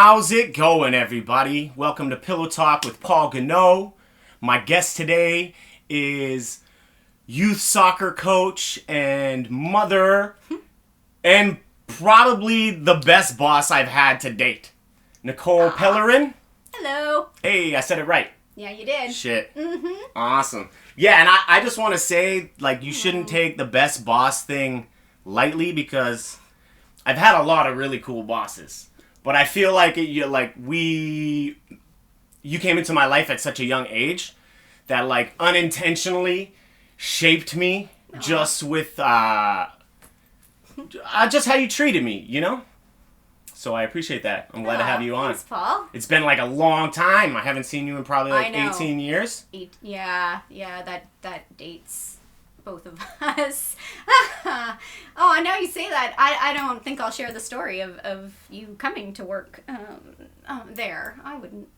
How's it going, everybody? Welcome to Pillow Talk with Paul Goneau. My guest today is youth soccer coach and mother and probably the best boss I've had to date, Nicole Pellerin. Hello. Hey, I said it right. Yeah, you did. Shit. Awesome. Yeah, and I just want to say, like, you shouldn't take the best boss thing lightly because I've had a lot of really cool bosses. But I feel like you came into my life at such a young age that, like, unintentionally shaped me just with just how you treated me, you know? So I appreciate that. I'm glad to have you on. Thanks, Paul. It's been like a long time. I haven't seen you in probably like 18 years. Yeah, that dates both of us. Oh, now you say that, I don't think I'll share the story of you coming to work there. I wouldn't.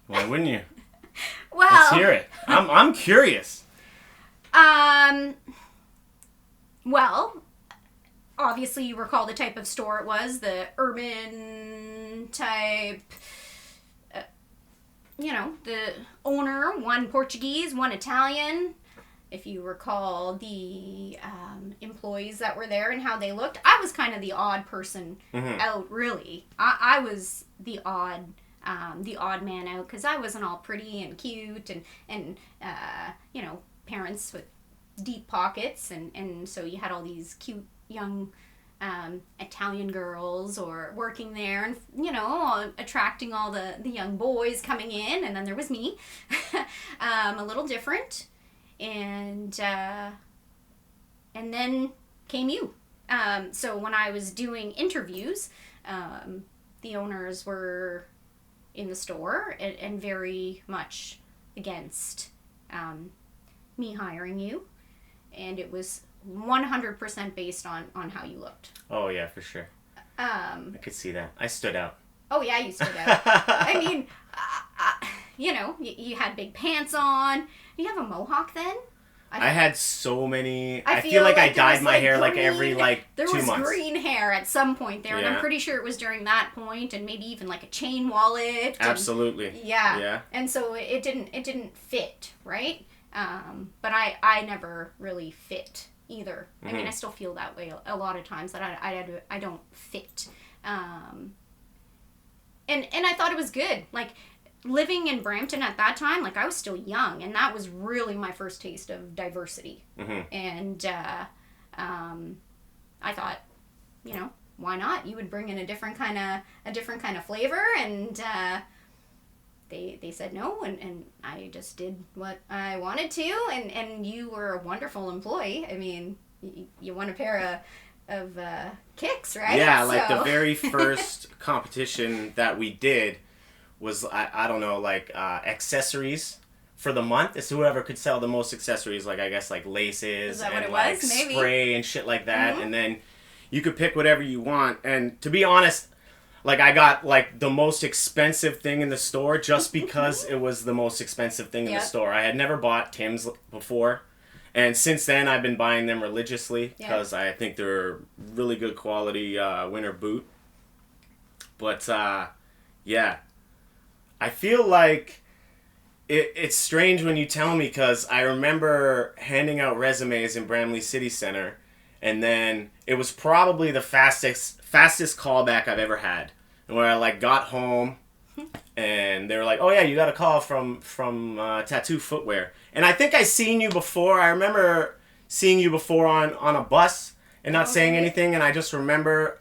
Why wouldn't you? Well, let's hear it. I'm curious. Well, obviously you recall the type of store it was, the urban type. The owner, one Portuguese, one Italian. If you recall the employees that were there and how they looked, I was kind of the odd person out, really. I was the odd man out because I wasn't all pretty and cute and parents with deep pockets, and so you had all these cute young Italian girls or working there and attracting all the young boys coming in, and then there was me, a little different. And then came you. So when I was doing interviews, the owners were in the store and very much against me hiring you. And it was 100% based on how you looked. Oh, yeah, for sure. I could see that. I stood out. Oh, yeah, you stood out. I mean, you had big pants on. You have a mohawk then? I had so many. I feel like I dyed my hair like every 2 months. There was green hair at some point there, and I'm pretty sure it was during that point, and maybe even like a chain wallet. Absolutely. Yeah. And so it didn't fit, right? But I never really fit either. I mean, I still feel that way a lot of times, that I don't fit. And I thought it was good. Like, living in Brampton at that time, like, I was still young, and that was really my first taste of diversity. And I thought, why not? You would bring in a different kind of flavor, and they said no, and I just did what I wanted to, and you were a wonderful employee. I mean, you won a pair of kicks, right? Yeah, like the very first competition that we did was, I don't know, like accessories for the month. It's whoever could sell the most accessories, like I guess like laces and like spray and shit like that. And then you could pick whatever you want. And to be honest, like, I got like the most expensive thing in the store just because it was the most expensive thing in the store. I had never bought Tim's before. And since then, I've been buying them religiously because I think they're really good quality winter boot. But yeah. I feel like it's strange when you tell me, because I remember handing out resumes in Bramley City Center, and then it was probably the fastest callback I've ever had. And where I like got home, and they were like, "Oh yeah, you got a call from Tattoo Footwear." And I think I seen you before. I remember seeing you before on a bus and not saying anything, and I just remember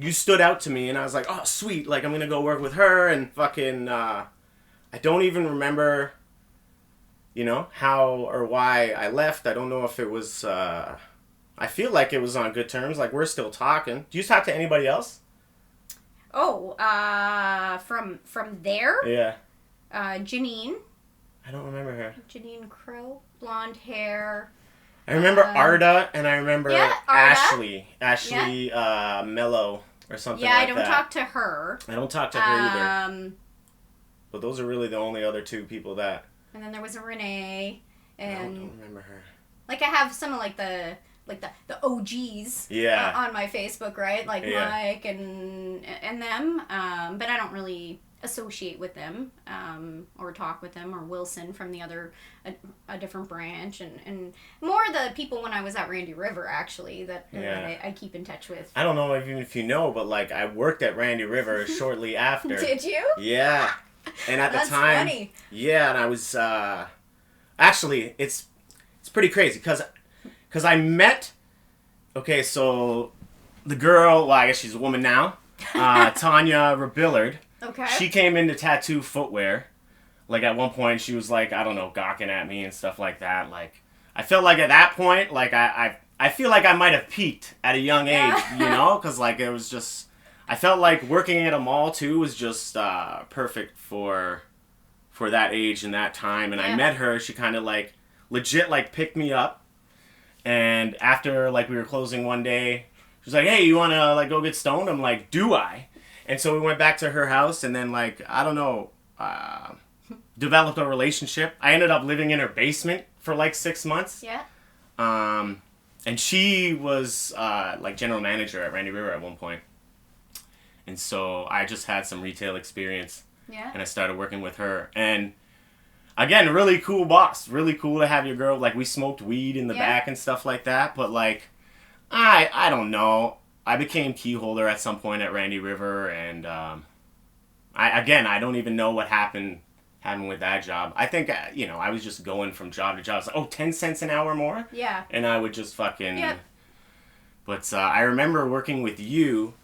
you stood out to me, and I was like, oh, sweet, like, I'm gonna go work with her, and fucking, I don't even remember, how or why I left. I don't know if it was, I feel like it was on good terms, like, we're still talking. Do you talk to anybody else? Oh, from there? Yeah. Janine. I don't remember her. Janine Crow, blonde hair. I remember Arda, and I remember Arda. Ashley Mello or something like that. Yeah, I don't talk to her. I don't talk to her either. But those are really the only other two people that... And then there was a Renee. And I don't remember her. Like, I have some of, like, the like the OGs on my Facebook, right? Like Mike and them. But I don't really associate with them or talk with them, or Wilson from the other a different branch, and more the people when I was at Randy River actually that I keep in touch with. I don't know if you know, but like I worked at Randy River shortly after. Did you? Yeah. And at the That's time, funny. yeah, and I was actually it's pretty crazy because I met. Okay, so the girl, well, I guess she's a woman now, Tanya Rabillard. Okay. She came into tattoo footwear. Like at one point, she was like, I don't know, gawking at me and stuff like that. Like I felt like at that point, like I feel like I might have peaked at a young age, you know, because like it was just. I felt like working at a mall too was just perfect for that age and that time. And I met her. She kind of like legit like picked me up. And after like we were closing one day, she was like, "Hey, you want to like go get stoned?" I'm like, "Do I?" And so we went back to her house, and then like I don't know, developed a relationship. I ended up living in her basement for like 6 months. Yeah. And she was like general manager at Randy River at one point. And so I just had some retail experience. Yeah. And I started working with her. And again, really cool boss. Really cool to have your girl. Like, we smoked weed in the back and stuff like that. But, like, I don't know. I became key holder at some point at Randy River. And, I don't even know what happened with that job. I think, I was just going from job to job. It's like, 10 cents an hour more? Yeah. And I would just fucking... Yep. But I remember working with you...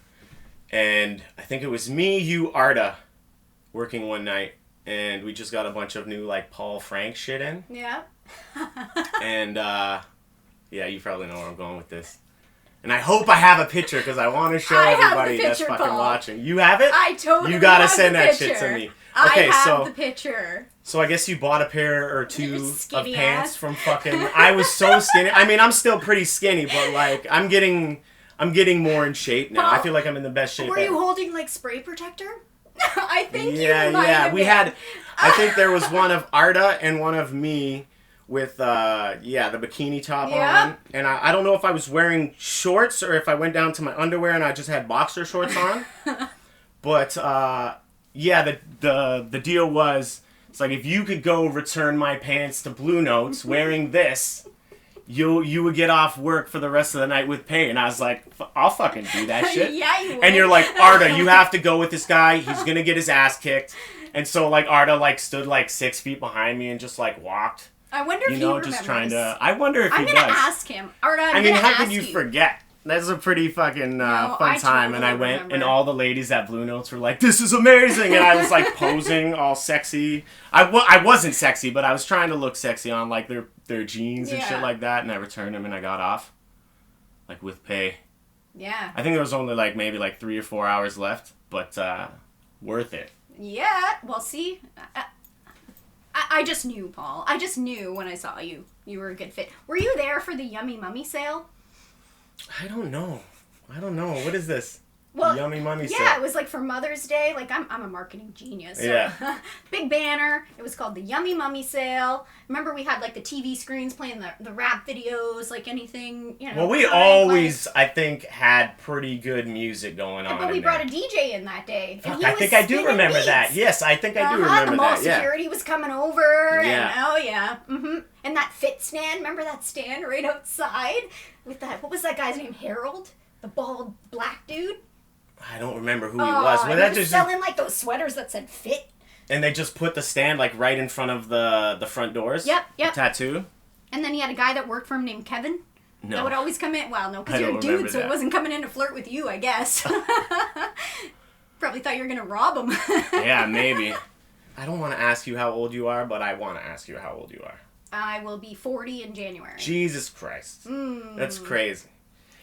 And I think it was me, you, Arda, working one night. And we just got a bunch of new, like, Paul Frank shit in. Yeah. And, you probably know where I'm going with this. And I hope I have a picture, because I want to show everybody that's fucking Paul. watching. You have it? I totally You gotta have send the that picture. shit to me. Okay, I have the picture. So I guess you bought a pair or two of Skinny pants ass. from fucking... I was so skinny. I mean, I'm still pretty skinny, but, like, I'm getting more in shape now. Paul, I feel like I'm in the best shape Were ever. you holding, like, spray protector? I think you might have we been. had. I think there was one of Arda and one of me with the bikini top on, and I don't know if I was wearing shorts or if I went down to my underwear and I just had boxer shorts on. But the deal was, it's like, if you could go return my pants to Bluenotes wearing this, you would get off work for the rest of the night with pay. And I was like, I'll fucking do that shit. Yeah, you would. And you're like, Arda, you have to go with this guy. He's going to get his ass kicked. And so, like, Arda, like, stood, like, 6 feet behind me and just, like, walked. I wonder if he remembers. Just trying to... I wonder if he does. I'm going to ask him. Arda, I mean, how could you forget? That's a pretty fucking fun time. Totally and I went, remember. and all the ladies at Bluenotes were like, "This is amazing!" And I was like posing all sexy. I wasn't sexy, but I was trying to look sexy on like their jeans and shit like that. And I returned them and I got off, like with pay. Yeah. I think there was only like maybe like 3 or 4 hours left, but worth it. Yeah. Well, see, I just knew, Paul. I just knew when I saw you. You were a good fit. Were you there for the Yummy Mummy sale? I don't know. What is this? Well, Yummy Mummy sale. Yeah, it was like for Mother's Day. Like, I'm a marketing genius. So. Yeah. Big banner. It was called the Yummy Mummy sale. Remember, we had like the TV screens playing the rap videos, like anything, you know. Well, we always, I think, had pretty good music going on. But we brought a DJ in that day. Fuck, and I think I do remember that. Yes, I think I do remember the mall that. Yeah. security was coming over. Yeah. And, And that fit stand. Remember that stand right outside with that? What was that guy's name? Harold, the bald black dude. I don't remember who he was. But that he was selling like those sweaters that said fit. And they just put the stand like right in front of the front doors. Yep. The tattoo. And then he had a guy that worked for him named Kevin. No. That would always come in. Well, no, because you're a dude, so it wasn't coming in to flirt with you, I guess. Probably thought you were gonna rob him. Yeah, maybe. I don't want to ask you how old you are, but I want to ask you how old you are. I will be 40 in January. Jesus Christ. That's crazy.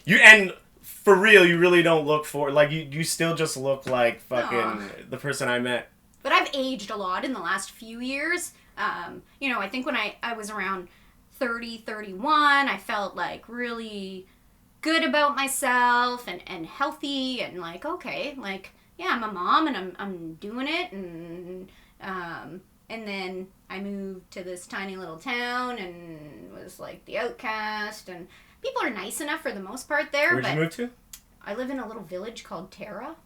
And for real, you really don't look like you still just look like fucking the person I met. But I've aged a lot in the last few years. I think when I was around 30, 31, I felt like really good about myself and healthy and like, okay, like, yeah, I'm a mom and I'm doing it and then I moved to this tiny little town and was like the outcast and people are nice enough for the most part there. Where'd you move to? I live in a little village called Tara.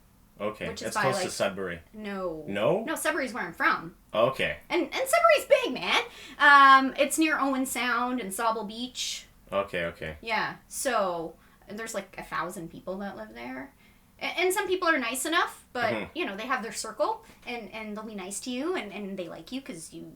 Okay, which is that's by, close like, to Sudbury. No. No? No, Sudbury's where I'm from. Okay. And Sudbury's big, man. It's near Owen Sound and Sauble Beach. Okay. Yeah, so there's like 1,000 people that live there. And some people are nice enough, but, you know, they have their circle, and they'll be nice to you, and they like you because you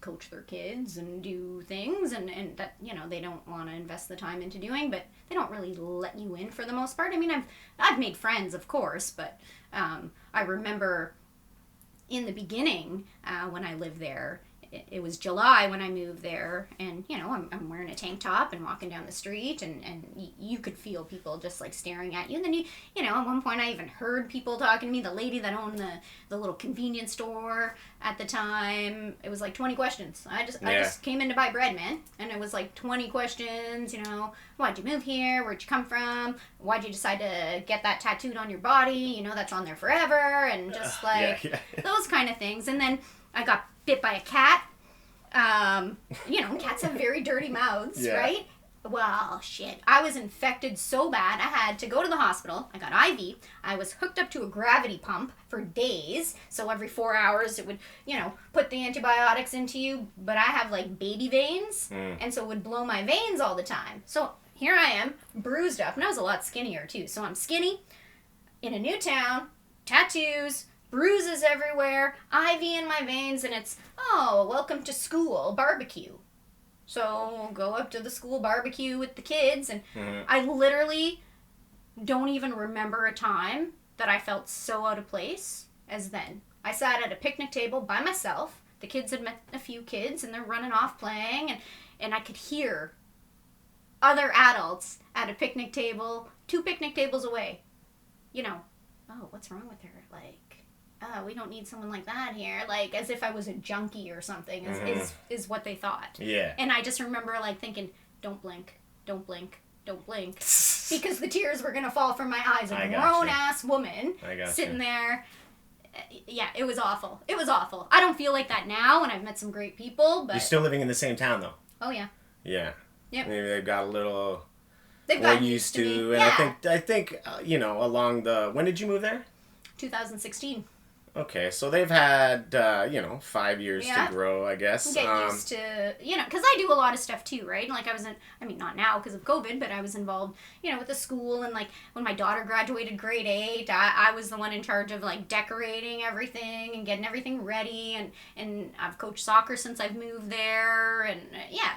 coach their kids and do things, and that, you know, they don't want to invest the time into doing, but they don't really let you in for the most part. I mean, I've made friends, of course, but I remember in the beginning, when I lived there, it was July when I moved there, and, you know, I'm wearing a tank top and walking down the street, and you could feel people just, like, staring at you. And then, you know, at one point I even heard people talking to me. The lady that owned the little convenience store at the time, it was like 20 questions. I just came in to buy bread, man. And it was like 20 questions, you know, why'd you move here? Where'd you come from? Why'd you decide to get that tattooed on your body? You know, that's on there forever. And just, like, those kind of things. And then I got bit by a cat. You know, cats have very dirty mouths, right? Well, shit. I was infected so bad, I had to go to the hospital. I got IV. I was hooked up to a gravity pump for days. So every 4 hours it would, you know, put the antibiotics into you. But I have, like, baby veins. And so it would blow my veins all the time. So here I am, bruised up. And I was a lot skinnier, too. So I'm skinny, in a new town, tattoos, bruises everywhere, IV in my veins, and it's, oh, welcome to school barbecue. So go up to the school barbecue with the kids, and I literally don't even remember a time that I felt so out of place as then. I sat at a picnic table by myself. The kids had met a few kids, and they're running off playing, and I could hear other adults at a picnic table, 2 picnic tables away. You know, oh, what's wrong with her? Like, we don't need someone like that here. Like, as if I was a junkie or something is what they thought. Yeah. And I just remember, like, thinking, don't blink, don't blink, don't blink. Because the tears were going to fall from my eyes. A grown-ass woman sitting there. Yeah, it was awful. It was awful. I don't feel like that now, and I've met some great people, but... You're still living in the same town, though? Oh, yeah. Yeah. Yep. Maybe they've got a little... They've gotten used to me. And yeah. I think you know, along the... When did you move there? 2016. Okay, so they've had, 5 years to grow, I guess. Get used to, you know, because I do a lot of stuff too, right? Like not now because of COVID, but I was involved, you know, with the school, and like when my daughter graduated grade 8, I was the one in charge of like decorating everything and getting everything ready, and I've coached soccer since I've moved there, and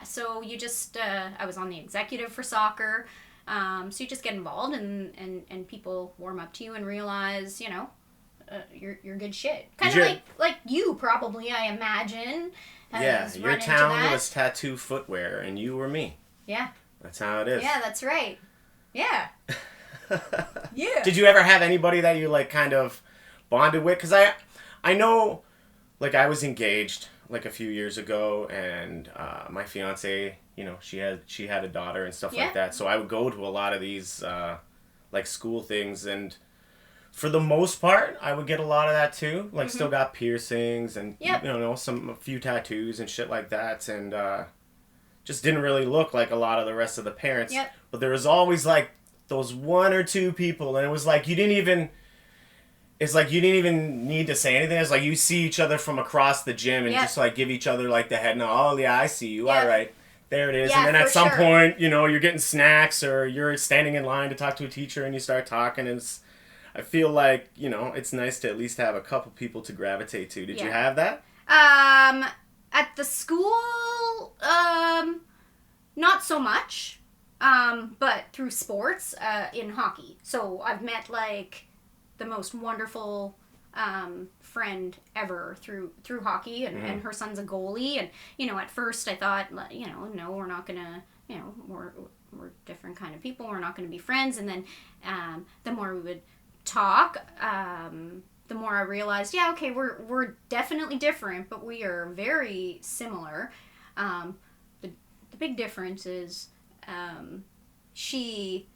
so you just, I was on the executive for soccer, so you just get involved, and people warm up to you and realize, you know, you're good shit. Kind of like you probably, I imagine. Yeah, your town was tattoo footwear, and you were me. Yeah. That's how it is. Yeah, that's right. Yeah. Yeah. Did you ever have anybody that you like kind of bonded with? Because I know, like, I was engaged like a few years ago, and my fiance, you know, she had a daughter and stuff like that. So I would go to a lot of these like school things, and for the most part, I would get a lot of that too. Like, still got piercings and you know, a few tattoos and shit like that, and just didn't really look like a lot of the rest of the parents. Yep. But there was always like those 1 or 2 people, and it was like you didn't even need to say anything. It's like you see each other from across the gym and just like give each other like the head nod. Oh yeah, I see you. All right. There it is. Yeah, and then at some point, you know, you're getting snacks or you're standing in line to talk to a teacher and you start talking, and I feel like, you know, it's nice to at least have a couple people to gravitate to. Did you have that? At the school, not so much, but through sports, in hockey. So I've met, like, the most wonderful friend ever through hockey, and her son's a goalie, and, you know, at first I thought, you know, no, we're not gonna, you know, we're different kind of people, we're not gonna be friends, and then the more we would talk, the more I realized, okay, we're definitely different, but we are very similar. The big difference is she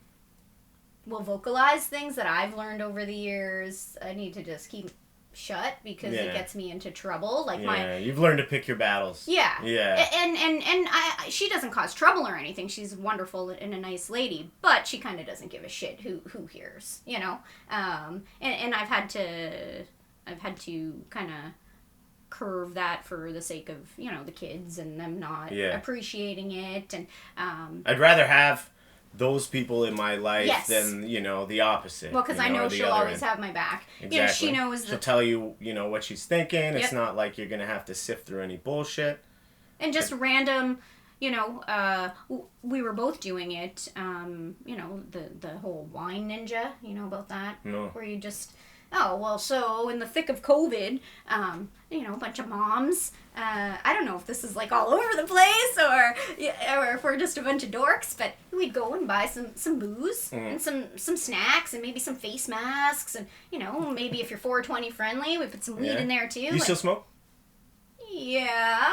will vocalize things that I've learned over the years. I need to just keep shut because Yeah. it gets me into trouble. Like you've learned to pick your battles. Yeah. Yeah. And she doesn't cause trouble or anything. She's wonderful and a nice lady, but she kind of doesn't give a shit who hears, you know. And I've had to kind of curve that for the sake of, you know, the kids and them not appreciating it. And I'd rather have those people in my life Yes. than, you know, the opposite. well, because I know she'll always have my back. Exactly. You know, she knows She'll tell you, you know, what she's thinking. Yep. It's not like you're going to have to sift through any bullshit. And just random, you know, we were both doing it, you know, the whole wine ninja, you know about that? No. Where you just, so in the thick of COVID, you know, a bunch of moms, I don't know if this is like all over the place or if we're just a bunch of dorks, but we'd go and buy some booze and some snacks and maybe some face masks and, you know, maybe if you're 420 friendly, we put some weed in there too. You still smoke? Yeah,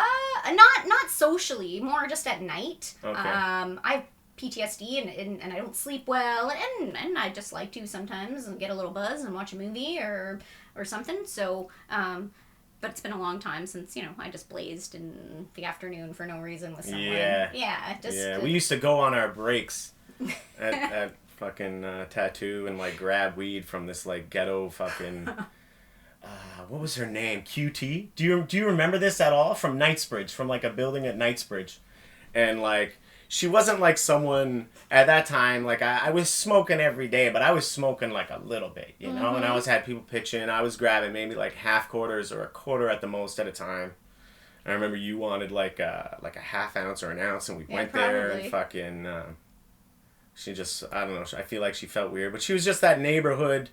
not socially, more just at night. Okay. I have PTSD and I don't sleep well, and I just like to sometimes get a little buzz and watch a movie or something. So, but it's been a long time since, you know, I just blazed in the afternoon for no reason with someone. Yeah, we used to go on our breaks at fucking Tattoo and like grab weed from this like ghetto fucking. What was her name? QT? Do you remember this at all? From Knightsbridge, from like a building at Knightsbridge. And like, she wasn't like someone, at that time, like I was smoking every day, but I was smoking like a little bit, you know? And I always had people pitch in. I was grabbing maybe like half quarters or a quarter at the most at a time. I remember you wanted like a half ounce or an ounce, and we went there and fucking, she just, I don't know, I feel like she felt weird, but she was just that neighborhood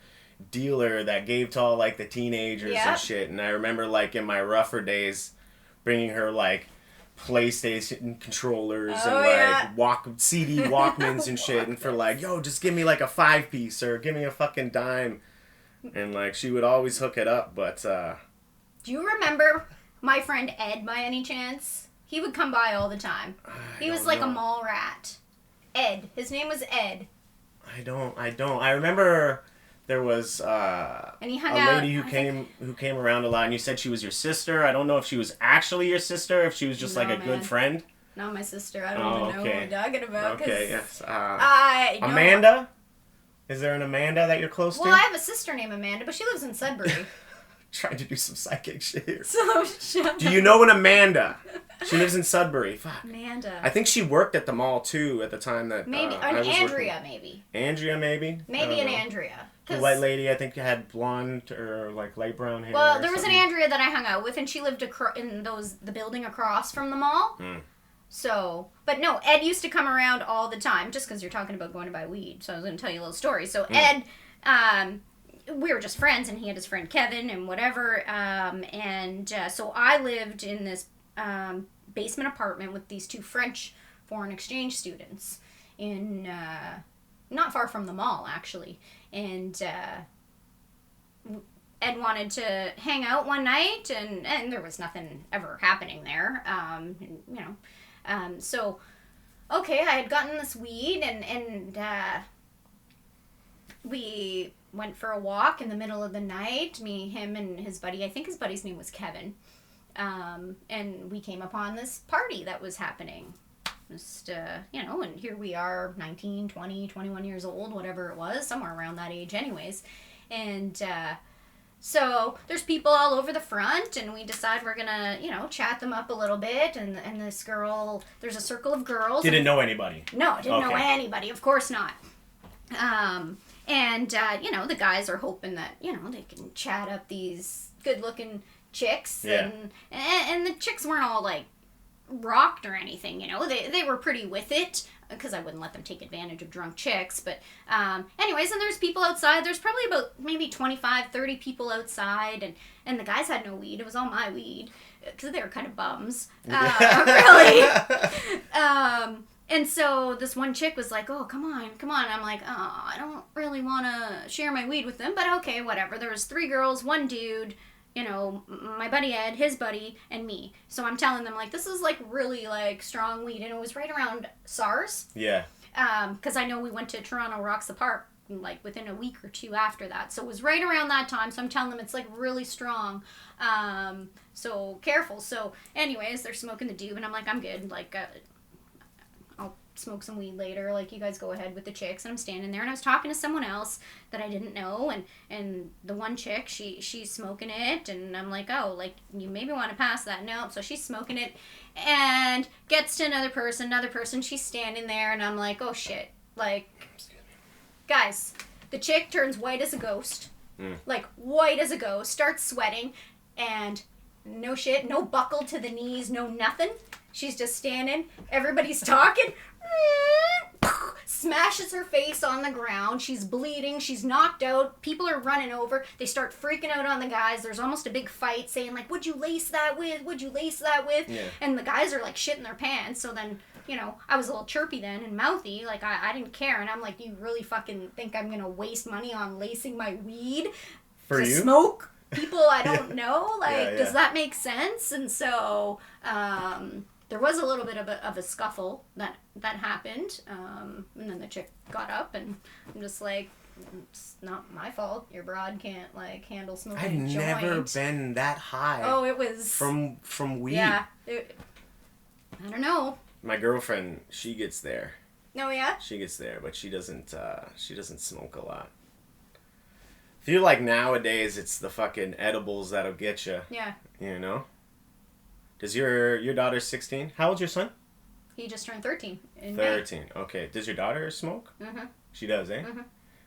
dealer that gave to all like the teenagers and shit. And I remember like in my rougher days bringing her like PlayStation controllers and like CD Walkmans and shit, and for like, yo, just give me like a 5-piece or give me a fucking dime, and like she would always hook it up. But do you remember my friend Ed by any chance? He would come by all the time. He was like a mall rat. Ed, his name was Ed. I don't. I remember there was and he hung a lady who came around a lot, and you said she was your sister. I don't know if she was actually your sister, or if she was just like a good friend. Not my sister. I don't even know what we're talking about. Okay, yes. I Amanda? Is there an Amanda that you're close to? Well, I have a sister named Amanda, but she lives in Sudbury. Trying to do some psychic shit here. So do you know an Amanda? She lives in Sudbury. Fuck. Amanda. I think she worked at the mall too at the time that maybe I was Andrea working. maybe. Andrea maybe. Maybe an Andrea. The white lady, I think, had blonde or like light brown hair. Well, there was an Andrea that I hung out with, and she lived in the building across from the mall. So, but no, Ed used to come around all the time, just because you're talking about going to buy weed. So I was going to tell you a little story. So Ed, we were just friends, and he had his friend Kevin and whatever. So I lived in this basement apartment with these two French foreign exchange students in not far from the mall, actually. And Ed wanted to hang out one night, and there was nothing ever happening there, you know. So, okay, I had gotten this weed, and we went for a walk in the middle of the night, me, him, and his buddy. I think his buddy's name was Kevin. And we came upon this party that was happening. Just, you know, and here we are, 19, 20, 21 years old, whatever it was, somewhere around that age anyways. And so there's people all over the front, and we decide we're gonna, you know, chat them up a little bit. And this girl, there's a circle of girls. Didn't know anybody. No, didn't know anybody. Of course not. You know, the guys are hoping that, you know, they can chat up these good-looking chicks. And the chicks weren't all, like, rocked or anything, you know. They were pretty with it, because I wouldn't let them take advantage of drunk chicks. But anyways, and there's people outside. There's probably about maybe 25, 30 people outside, and the guys had no weed. It was all my weed, because they were kind of bums. Really. And so this one chick was like, oh, come on. I'm like, oh, I don't really want to share my weed with them, but okay, whatever. There was 3 girls, 1 dude, you know, my buddy Ed, his buddy, and me. So I'm telling them, like, this is, like, really, like, strong weed. And it was right around SARS. Yeah. Because I know we went to Toronto Rocks the Park like within a week or two after that. So it was right around that time. So I'm telling them it's like really strong. So careful. So anyways, they're smoking the doob and I'm like, I'm good. Like, I'll smoke some weed later. Like, you guys go ahead with the chicks. And I'm standing there and I was talking to someone else that I didn't know. And the one chick, she's smoking it. And I'm like, oh, like, you maybe want to pass that. Nope. So she's smoking it and gets to another person. She's standing there and I'm like, oh shit. Like, guys, the chick turns white as a ghost. Like, white as a ghost. Starts sweating. And no shit, no buckle to the knees, no nothing. She's just standing. Everybody's talking. Smashes her face on the ground. She's bleeding. She's knocked out. People are running over. They start freaking out on the guys. There's almost a big fight saying, like, would you lace that with? Would you lace that with? Yeah. And the guys are, like, shitting their pants. So then, you know, I was a little chirpy then and mouthy. Like, I didn't care. And I'm like, you really fucking think I'm going to waste money on lacing my weed for you? Smoke? People I don't know? Like, does that make sense? And so, there was a little bit of a scuffle that happened, and then the chick got up, and I'm just like, it's not my fault. Your broad can't, like, handle smoking a joint. I've never been that high. Oh, it was... From weed. Yeah. I don't know. My girlfriend, she gets there. Oh, yeah? She gets there, but she doesn't smoke a lot. I feel like nowadays it's the fucking edibles that'll get you. Yeah. You know? Does your daughter's 16? How old's your son? He just turned 13 in 13. May. Okay. Does your daughter smoke? Mm-hmm. She does, eh? Mm-hmm.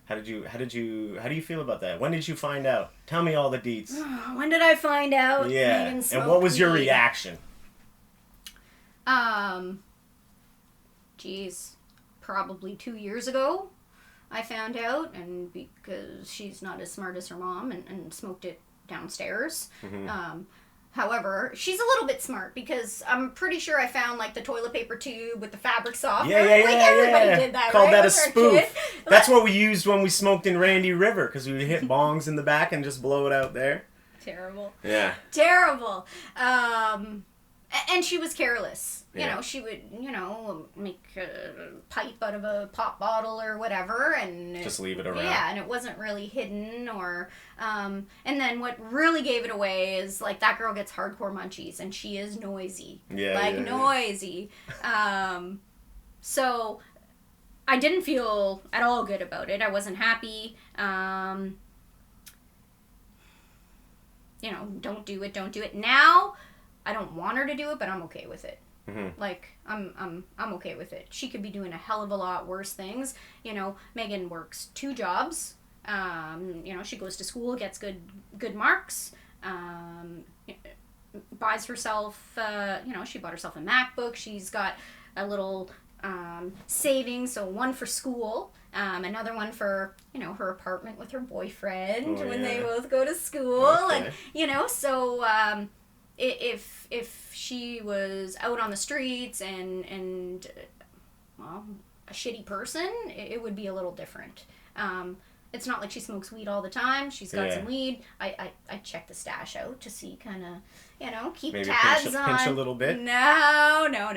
How do you feel about that? When did you find out? Tell me all the deets. When did I find out? Yeah. And what was your reaction? Probably 2 years ago. I found out, and because she's not as smart as her mom and smoked it downstairs. Mm-hmm. However, she's a little bit smart because I'm pretty sure I found like the toilet paper tube with the fabric softener. Everybody did that. Called right? that a spoof. That's what we used when we smoked in Randy River because we would hit bongs in the back and just blow it out there. Terrible. Yeah. Terrible. And she was careless. You know, she would, make a pipe out of a pop bottle or whatever, and just leave it around. Yeah, and it wasn't really hidden, or, and then what really gave it away is, like, that girl gets hardcore munchies, and she is noisy. Noisy. So, I didn't feel at all good about it. I wasn't happy. Don't do it. Now, I don't want her to do it, but I'm okay with it. Mm-hmm. Like, I'm okay with it. She could be doing a hell of a lot worse things. Megan works 2 jobs. She goes to school, gets good marks. Buys herself, she bought herself a MacBook. She's got a little savings, so one for school, another one for, her apartment with her boyfriend when they both go to school. Okay. And, so... If she was out on the streets and a shitty person, it would be a little different. It's not like she smokes weed all the time. She's got some weed. I check the stash out to see kind of, keep maybe tabs on. Pinch a little bit? No. No.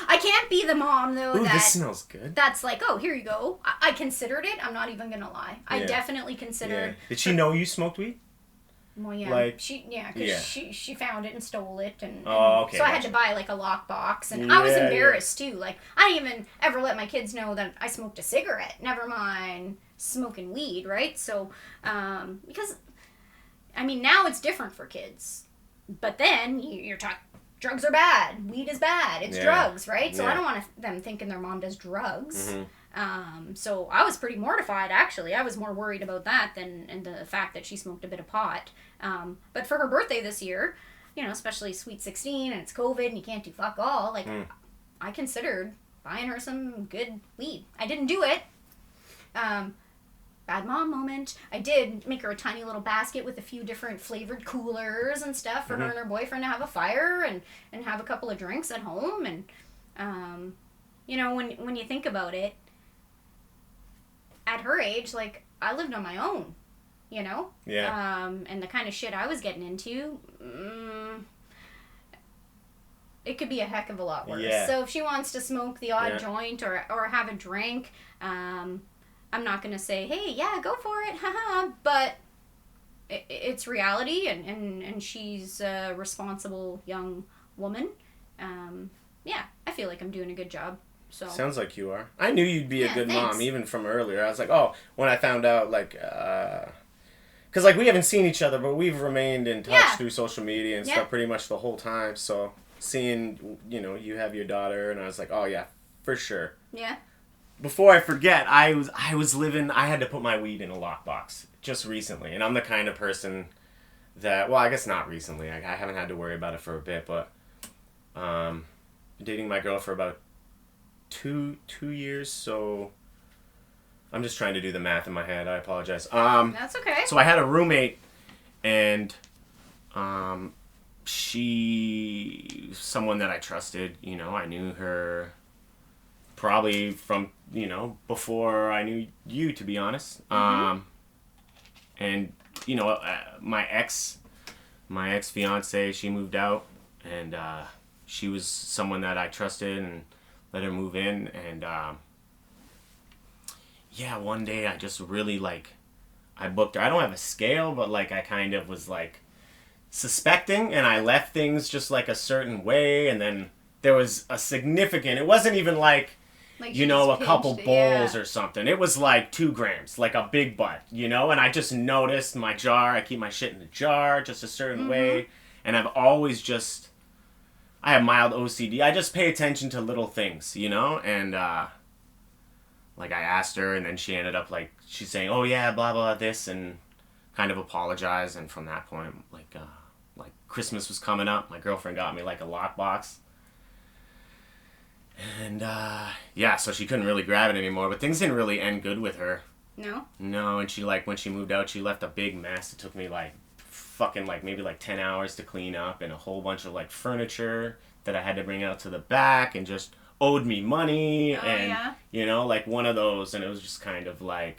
I can't be the mom, though. Ooh, this smells good. That's like, oh, here you go. I considered it. I'm not even going to lie. I definitely considered. Yeah. Did she know you smoked weed? Well, yeah, like, because she found it and stole it, and okay, so I had to buy like a lockbox, and I was embarrassed too. Like, I didn't even ever let my kids know that I smoked a cigarette. Never mind smoking weed, right? So, because, now it's different for kids, but then you're talking. Drugs are bad. Weed is bad. It's drugs, right? So I don't want them thinking their mom does drugs. Mm-hmm. So I was pretty mortified, actually. I was more worried about that than the fact that she smoked a bit of pot. But for her birthday this year, especially Sweet 16, and it's COVID, and you can't do fuck all, like, I considered buying her some good weed. I didn't do it. Bad mom moment. I did make her a tiny little basket with a few different flavored coolers and stuff for her and her boyfriend to have a fire and have a couple of drinks at home. And, when you think about it, at her age, like, I lived on my own, Yeah. And the kind of shit I was getting into, it could be a heck of a lot worse. Yeah. So if she wants to smoke the odd joint or have a drink, I'm not going to say, hey, yeah, go for it, haha, but it's reality, and she's a responsible young woman. Yeah, I feel like I'm doing a good job. So. Sounds like you are. I knew you'd be a good mom, even from earlier. I was like, oh, when I found out, like, because, like, we haven't seen each other, but we've remained in touch through social media and stuff pretty much the whole time. So seeing, you know, you have your daughter, and I was like, oh, yeah, for sure. Yeah. Before I forget, I had to put my weed in a lockbox just recently. And I'm the kind of person that, well, I guess not recently. I haven't had to worry about it for a bit, but dating my girl for about two years, so I'm just trying to do the math in my head. I apologize. That's okay. So I had a roommate, and she, someone that I trusted, you know, I knew her probably from, you know, before I knew you, to be honest. And, you know, my ex fiance, she moved out, and she was someone that I trusted and let her move in, and yeah, one day I just really, like, I booked her. I don't have a scale, but, like, I kind of was, like, suspecting, and I left things just, like, a certain way, and then there was a significant, it wasn't even, like you know, a couple bowls or something. It was, like, 2 grams, like a big butt, you know, and I just noticed my jar, I keep my shit in the jar just a certain way, and I've always just, I have mild OCD. I just pay attention to little things, you know, and, like, I asked her, and then she ended up, like, she's saying, oh, yeah, blah, blah, this, and kind of apologized, and from that point, like, Christmas was coming up, my girlfriend got me, like, a lockbox, and, yeah, so she couldn't really grab it anymore, but things didn't really end good with her. No? No, and she, like, when she moved out, she left a big mess. It took me, like, fucking, like, maybe, like, 10 hours to clean up, and a whole bunch of, like, furniture that I had to bring out to the back, and just owed me money, you know, like, one of those, and it was just kind of like,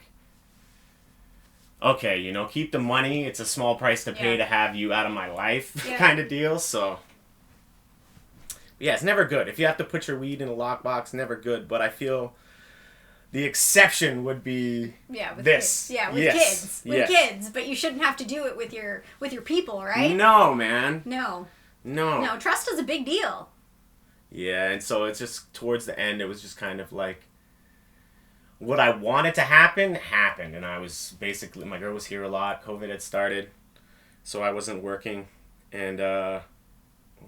okay, you know, keep the money, it's a small price to pay to have you out of my life, kind of deal, so, yeah, it's never good. If you have to put your weed in a lockbox, never good, but I feel the exception would be with this. Kids. Yeah, with kids. With kids, but you shouldn't have to do it with your people, right? No, man. No, trust is a big deal. Yeah, and so it's just towards the end, it was just kind of like what I wanted to happen happened, and I was basically, my girl was here a lot, COVID had started, so I wasn't working, and it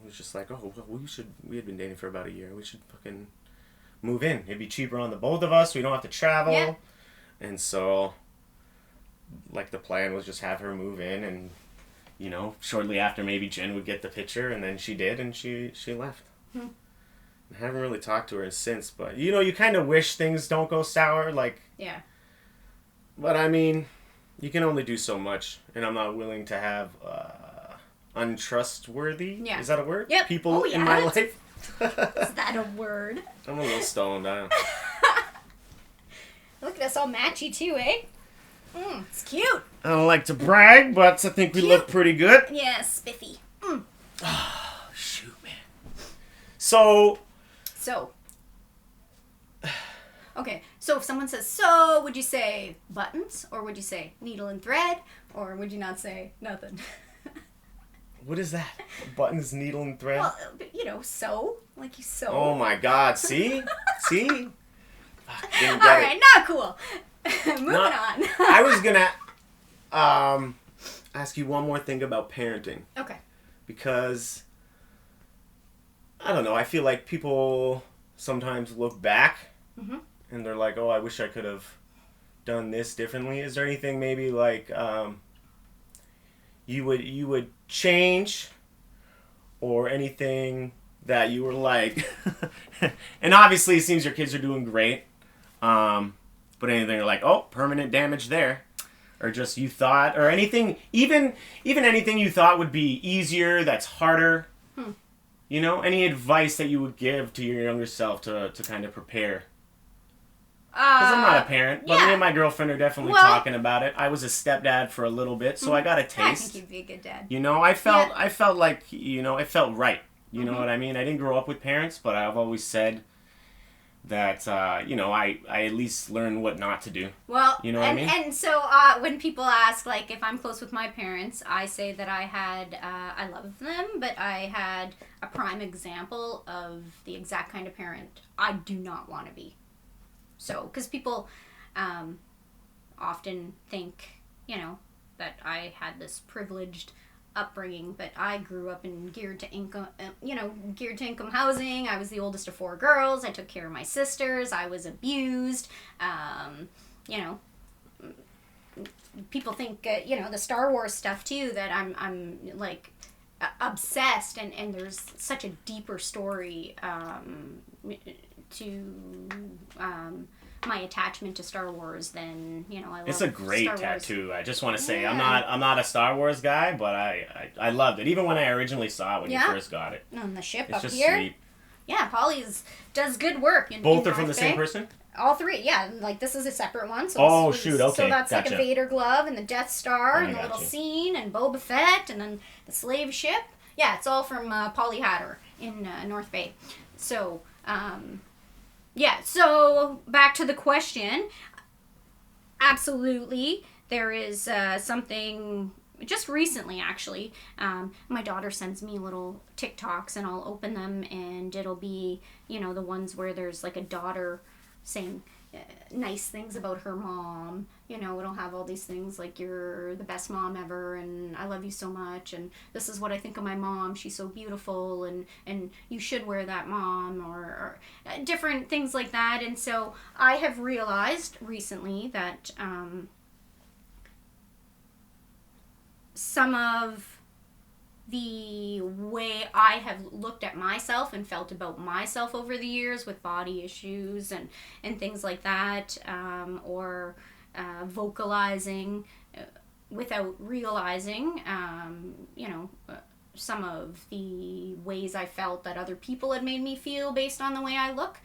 was just like, oh, well, we had been dating for about a year, we should fucking move in. It'd be cheaper on the both of us, we don't have to travel, and so, like, the plan was just have her move in, and, you know, shortly after maybe Jen would get the picture, and then she did, and she left. I haven't really talked to her since, but, you know, you kind of wish things don't go sour, like... Yeah. But, I mean, you can only do so much, and I'm not willing to have untrustworthy, is that a word? Yep. People in my life. Is that a word? I'm a little stoned, I don't... Look at us all matchy, too, eh? It's cute. I don't like to brag, but I think we look pretty good. Yeah, spiffy. Oh, shoot, man. So... Okay, so if someone says, so, would you say buttons? Or would you say needle and thread? Or would you not say nothing? What is that? Buttons, needle, and thread? Well, you know, sew. Like you sew. Oh my god, see? See? Alright, not cool. Moving on. I was gonna ask you one more thing about parenting. Okay. Because, I don't know, I feel like people sometimes look back and they're like, oh, I wish I could have done this differently. Is there anything maybe like you would change, or anything that you were like, and obviously it seems your kids are doing great, but anything you're like, oh, permanent damage there, or just you thought, or anything, even anything you thought would be easier that's harder, you know, any advice that you would give to your younger self to kind of prepare? Because I'm not a parent, but me and my girlfriend are definitely talking about it. I was a stepdad for a little bit, so I got a taste. I think you'd be a good dad. You know, I felt like, you know, it felt right You know what I mean? I didn't grow up with parents, but I've always said that, you know, I at least learn what not to do. Well, you know what I mean? And so when people ask, like, if I'm close with my parents, I say that I love them, but I had a prime example of the exact kind of parent I do not want to be. So, because people often think, you know, that I had this privileged upbringing, but I grew up in geared to income housing. I was the oldest of 4 girls. I took care of my sisters. I was abused. You know, people think you know, the Star Wars stuff too, that I'm like obsessed, and there's such a deeper story to my attachment to Star Wars than, you know, I love It's a great Star tattoo. Wars. I just want to say, Yeah. I'm not a Star Wars guy, but I loved it. Even when I originally saw it when you first got it. On the ship It's up just here. sweet. Yeah, Polly's does good work. Both in are from the North same Bay. person? All 3, yeah. Like, this is a separate one. So Oh, this was- shoot, okay, So that's like gotcha. a Vader glove and the Death Star I and the got little you. scene and Boba Fett and then the slave ship. Yeah, it's all from Polly Hatter in North Bay. So, yeah, so back to the question. Absolutely, there is something, just recently actually, my daughter sends me little TikToks and I'll open them and it'll be, you know, the ones where there's like a daughter saying nice things about her mom. You know, it'll have all these things like, you're the best mom ever and I love you so much and this is what I think of my mom, she's so beautiful and you should wear that, mom, or different things like that. And so I have realized recently that some of the way I have looked at myself and felt about myself over the years with body issues and things like that, or vocalizing without realizing, you know, some of the ways I felt that other people had made me feel based on the way I look.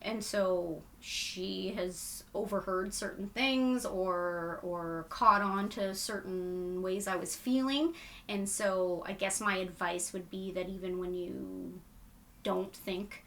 And so she has overheard certain things or caught on to certain ways I was feeling. And so I guess my advice would be that even when you don't think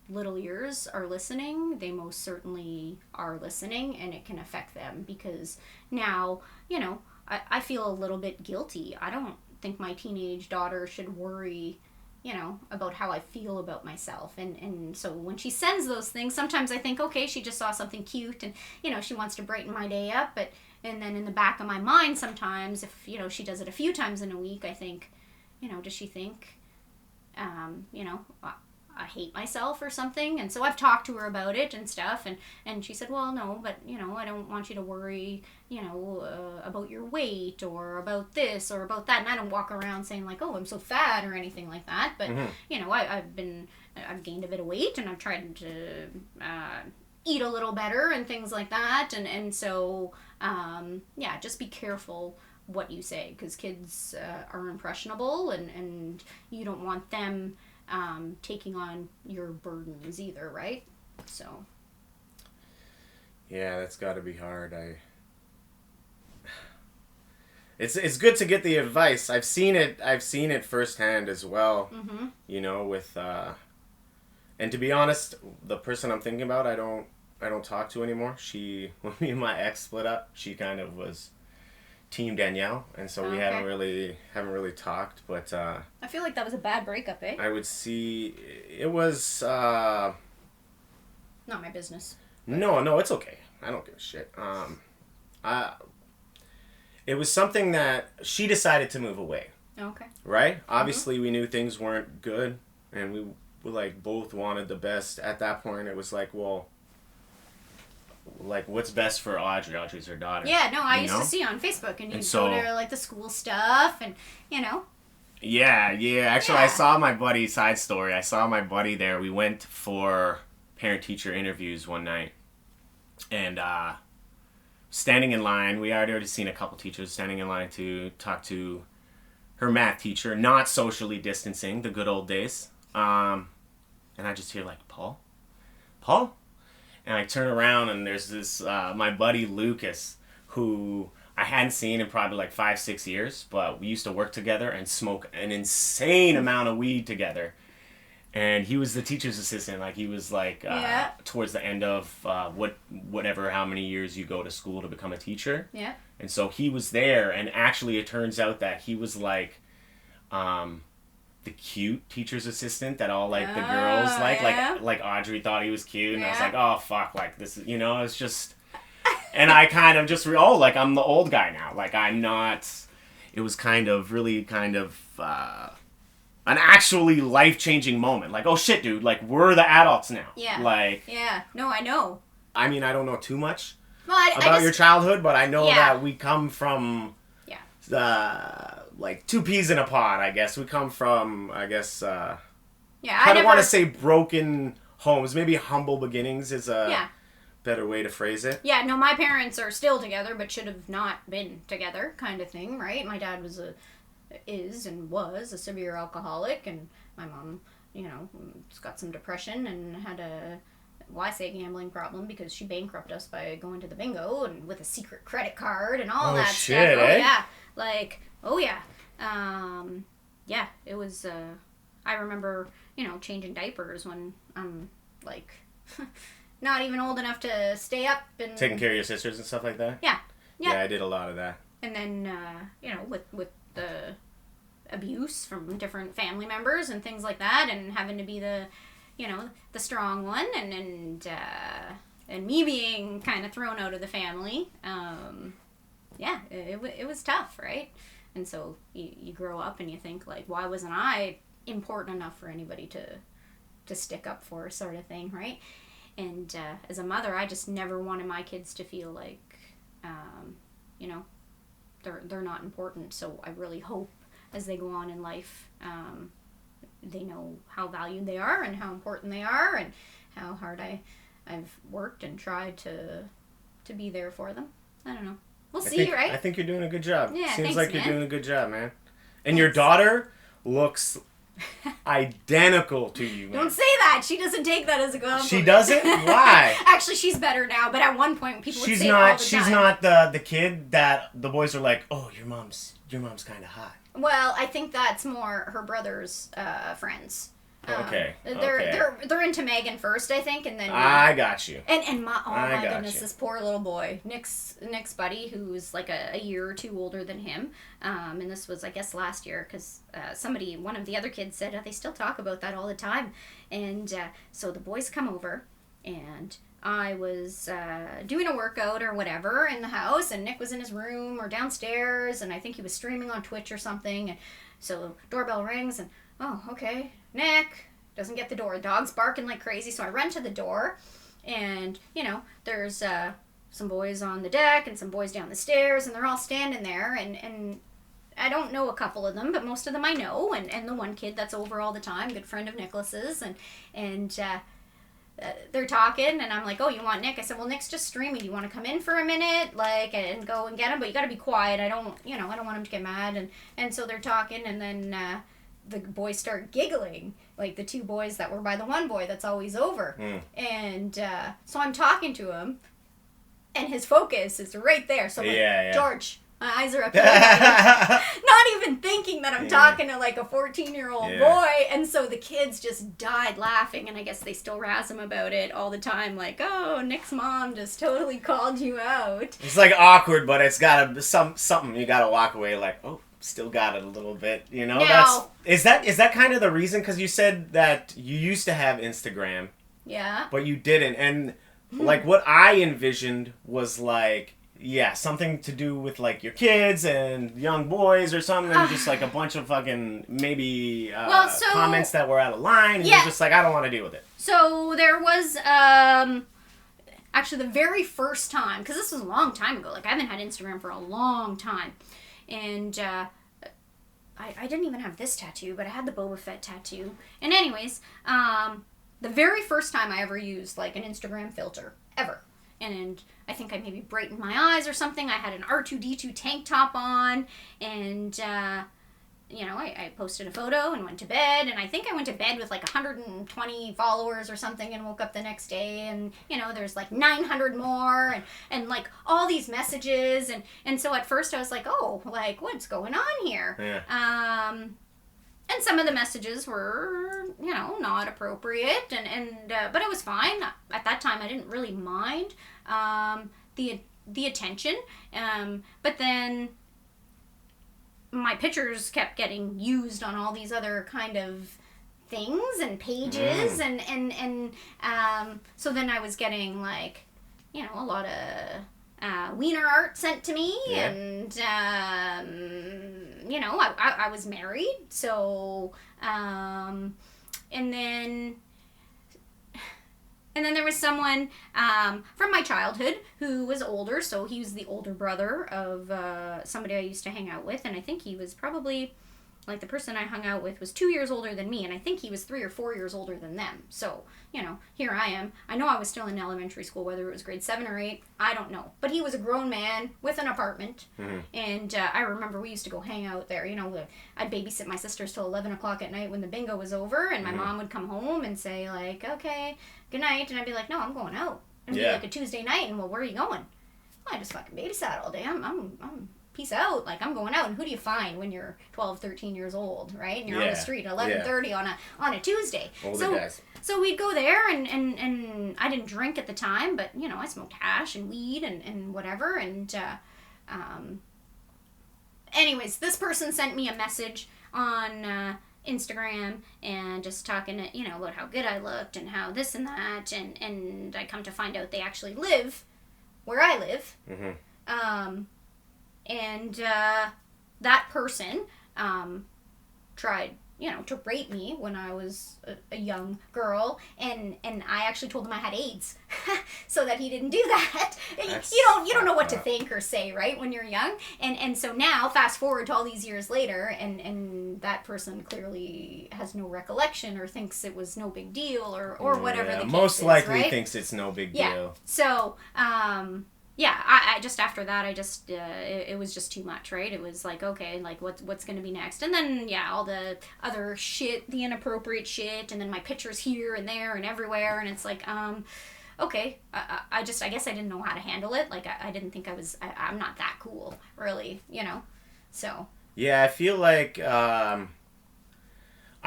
little ears are listening, they most certainly are listening, and it can affect them, because now, you know, I feel a little bit guilty. I don't think my teenage daughter should worry, you know, about how I feel about myself. And so when she sends those things, sometimes I think, okay, she just saw something cute and, you know, she wants to brighten my day up. And then in the back of my mind sometimes, if, you know, she does it a few times in a week, I think, you know, does she think, you know, I hate myself or something? And so I've talked to her about it and stuff, and she said, well, no, but, you know, I don't want you to worry, you know, about your weight or about this or about that. And I don't walk around saying like, oh, I'm so fat or anything like that. But, you know, I've gained a bit of weight and I've tried to eat a little better and things like that. And so, yeah, just be careful what you say, because kids are impressionable, and you don't want them taking on your burdens either, right? So yeah, that's got to be hard. It's good to get the advice. I've seen it firsthand as well. You know, with and to be honest, the person I'm thinking about, I don't talk to anymore. When me and my ex split up, she kind of was Team Danielle, and so we haven't really talked. But I feel like that was a bad breakup, eh? I would see it was not my business. No, it's okay. I don't give a shit. It was something that she decided to move away. Okay. Right? Obviously, we knew things weren't good, and we like both wanted the best. At that point, it was like, well, like, what's best for Audrey? Audrey's her daughter. Yeah, no, I used to see on Facebook, and you'd go to, like, the school stuff, and, you know. Yeah. Actually, I saw my buddy, side story, I saw my buddy there. We went for parent-teacher interviews one night, and standing in line, we had already seen a couple teachers standing in line to talk to her math teacher, not socially distancing, the good old days. And I just hear, like, Paul? And I turn around and there's this, my buddy Lucas, who I hadn't seen in probably like 5-6 years, but we used to work together and smoke an insane amount of weed together. And he was the teacher's assistant. Like, he was like towards the end of whatever, how many years you go to school to become a teacher. Yeah. And so he was there, and actually it turns out that he was like the cute teacher's assistant that all like the girls like Audrey thought he was cute, and I was like, oh fuck, like this is, it's just, and I kind of just like I'm the old guy now, like I'm not. It was kind of an actually life-changing moment. Like, oh shit, dude, like we're the adults now. Yeah. Like. Yeah. No, I know. I mean, I don't know too much about your childhood, but I know that we come from. Like 2 peas in a pod, I guess. We come from, I guess, I don't want to say broken homes. Maybe humble beginnings is a better way to phrase it. Yeah, no, my parents are still together, but should have not been together, kind of thing, right? My dad was a severe alcoholic, and my mom, got some depression and had I say gambling problem because she bankrupted us by going to the bingo and with a secret credit card and all that shit, stuff. Eh? Oh, yeah. Like, oh, yeah. It was, I remember, changing diapers when I'm, like, not even old enough to stay up and... Taking care of your sisters and stuff like that? Yeah. Yeah, I did a lot of that. And then, with the abuse from different family members and things like that, and having to be the strong one, and me being kind of thrown out of the family, it was tough, right? And so you grow up and you think, like, why wasn't I important enough for anybody to stick up for, sort of thing, right? And as a mother, I just never wanted my kids to feel like, they're not important. So I really hope as they go on in life, they know how valued they are and how important they are and how hard I've worked and tried to be there for them. I don't know. We'll see, right? I think you're doing a good job. Yeah, Seems thanks, like you're man. doing a good job, man. And your daughter looks identical to you, man. Don't say that. She doesn't take that as a compliment. She doesn't? Why? Actually, she's better now, but at one point people would say it all the time. She's not the kid that the boys are like, oh, your mom's kind of hot. Well, I think that's more her brother's friends. Okay. They're into Megan first, I think, and then I got you. And my goodness, this poor little boy, Nick's buddy, who's like a year or two older than him, and this was, I guess, last year, because one of the other kids said they still talk about that all the time, and so the boys come over, and I was doing a workout or whatever in the house, and Nick was in his room or downstairs, and I think he was streaming on Twitch or something, and so doorbell rings, and oh, okay, Nick doesn't get the door. The dog's barking like crazy, so I run to the door, and, there's some boys on the deck and some boys down the stairs, and they're all standing there, and I don't know a couple of them, but most of them I know, and the one kid that's over all the time, good friend of Nicoles's, and they're talking, and I'm like, oh, you want Nick? I said, well, Nick's just streaming. You want to come in for a minute, like, and go and get him? But you got to be quiet. I don't want him to get mad. And so they're talking, and then the boys start giggling, like the two boys that were by the one boy that's always over. And so I'm talking to him, and his focus is right there. So I'm like, George, my eyes are up here. Not even thinking that I'm talking to like a 14-year-old boy. And so the kids just died laughing, and I guess they still razz him about it all the time. Like, oh, Nick's mom just totally called you out. It's like awkward, but it's got to something you got to walk away like, oh, still got it a little bit, Now, is that kind of the reason? Because you said that you used to have Instagram. Yeah. But you didn't. And like what I envisioned was like, something to do with like your kids and young boys or something, and just like a bunch of fucking maybe comments that were out of line, and you're just like, I don't want to deal with it. So there was actually the very first time, because this was a long time ago, like I haven't had Instagram for a long time, and I didn't even have this tattoo, but I had the Boba Fett tattoo. And anyways, the very first time I ever used like an Instagram filter ever. And I think I maybe brightened my eyes or something. I had an R2-D2 tank top on, and I posted a photo and went to bed, and I think I went to bed with like 120 followers or something, and woke up the next day, and there's like 900 more, and like all these messages, and so at first I was like, oh, like what's going on here? Yeah. And some of the messages were, not appropriate, but it was fine. At that time, I didn't really mind the attention, but then my pictures kept getting used on all these other kind of things and pages, and so then I was getting like, a lot of wiener art sent to me, and I was married, so and then there was someone from my childhood who was older, so he was the older brother of somebody I used to hang out with, and I think he was probably, like, the person I hung out with was 2 years older than me, and I think he was 3 or 4 years older than them. So, here I am. I know I was still in elementary school, whether it was grade 7 or 8, I don't know. But he was a grown man with an apartment, and I remember we used to go hang out there. I'd babysit my sisters till 11 o'clock at night when the bingo was over, and my mom would come home and say, like, okay, good night, and I'd be like, no, I'm going out. And it'd be like a Tuesday night, and well, where are you going? Well, I just fucking babysat all day. I'm peace out. Like, I'm going out, and who do you find when you're 12, 13 years old, right? And you're on the street at 11:30 on a Tuesday. Older guys. So we'd go there, and I didn't drink at the time, but, I smoked hash and weed and whatever, and anyways, this person sent me a message on Instagram and just talking about how good I looked and how this and that, and I come to find out they actually live where I live. And that person tried to rape me when I was a young girl, and I actually told him I had AIDS so that he didn't do that. You don't know what to think or say, right, when you're young, and so now fast forward to all these years later, and that person clearly has no recollection or thinks it was no big deal or whatever the case most is, likely right? thinks it's no big deal. Yeah. So I just, after that, it was just too much, right? It was like, okay, like, what's going to be next? And then, all the other shit, the inappropriate shit, and then my pictures here and there and everywhere, and it's like, okay, I guess I didn't know how to handle it. Like, I didn't think I'm not that cool, really, so. Yeah, I feel like, I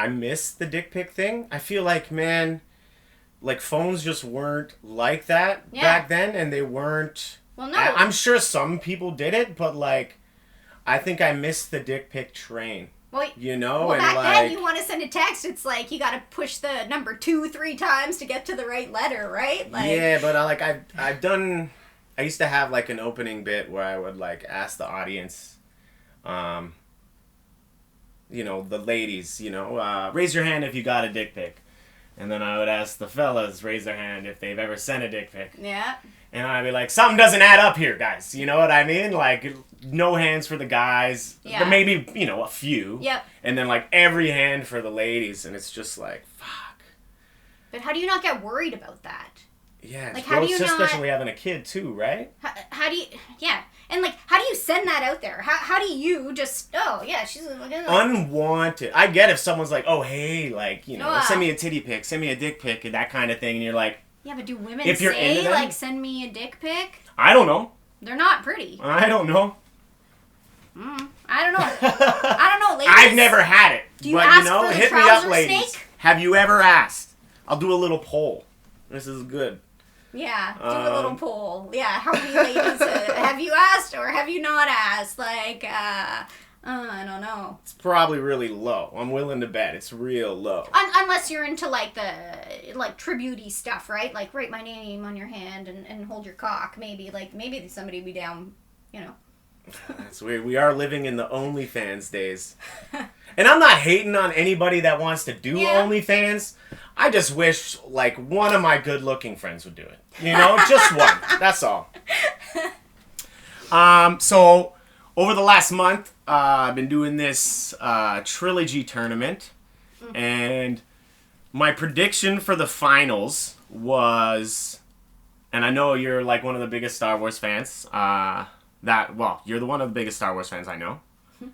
miss the dick pic thing. I feel like, man, like, phones just weren't like that back then, and they weren't... Well, no. I'm sure some people did it, but, like, I think I missed the dick pic train. Well, Well, and back like, then, you want to send a text, it's like, you got to push the number 2-3 times to get to the right letter, right? Like, yeah, but I used to have, like, an opening bit where I would, like, ask the audience, the ladies, raise your hand if you got a dick pic. And then I would ask the fellas, raise their hand if they've ever sent a dick pic. Yeah. And I'd be like, something doesn't add up here, guys. You know what I mean? Like, no hands for the guys. Yeah. But maybe, a few. Yep. And then, like, every hand for the ladies. And it's just like, fuck. But how do you not get worried about that? Yeah. Like, how do you not... Especially having a kid, too, right? How do you... Yeah. And, like, how do you send that out there? How do you just... Oh, yeah, she's... Unwanted. I get if someone's like, oh, hey, like, send me a titty pic, send me a dick pic, and that kind of thing. And you're like... Yeah, but do women if you're say, into them, like, send me a dick pic? I don't know. They're not pretty. I don't know. I don't know. Ladies. I've never had it. Do you ask for the hit me up, ladies. snake? Have you ever asked? I'll do a little poll. This is good. Yeah, do a little poll. Yeah, how many ladies have you asked or have you not asked? Like, I don't know. It's probably really low. I'm willing to bet it's real low. Unless you're into, like, the, like, tribute-y stuff, right? Like, write my name on your hand and hold your cock, maybe. Like, maybe somebody would be down, That's weird. We are living in the OnlyFans days. And I'm not hating on anybody that wants to do OnlyFans. I just wish, like, one of my good-looking friends would do it. Just one. That's all. So, over the last month, I've been doing this Trilogy Tournament. And my prediction for the finals was... And I know you're, like, one of the biggest Star Wars fans. You're one of the biggest Star Wars fans I know.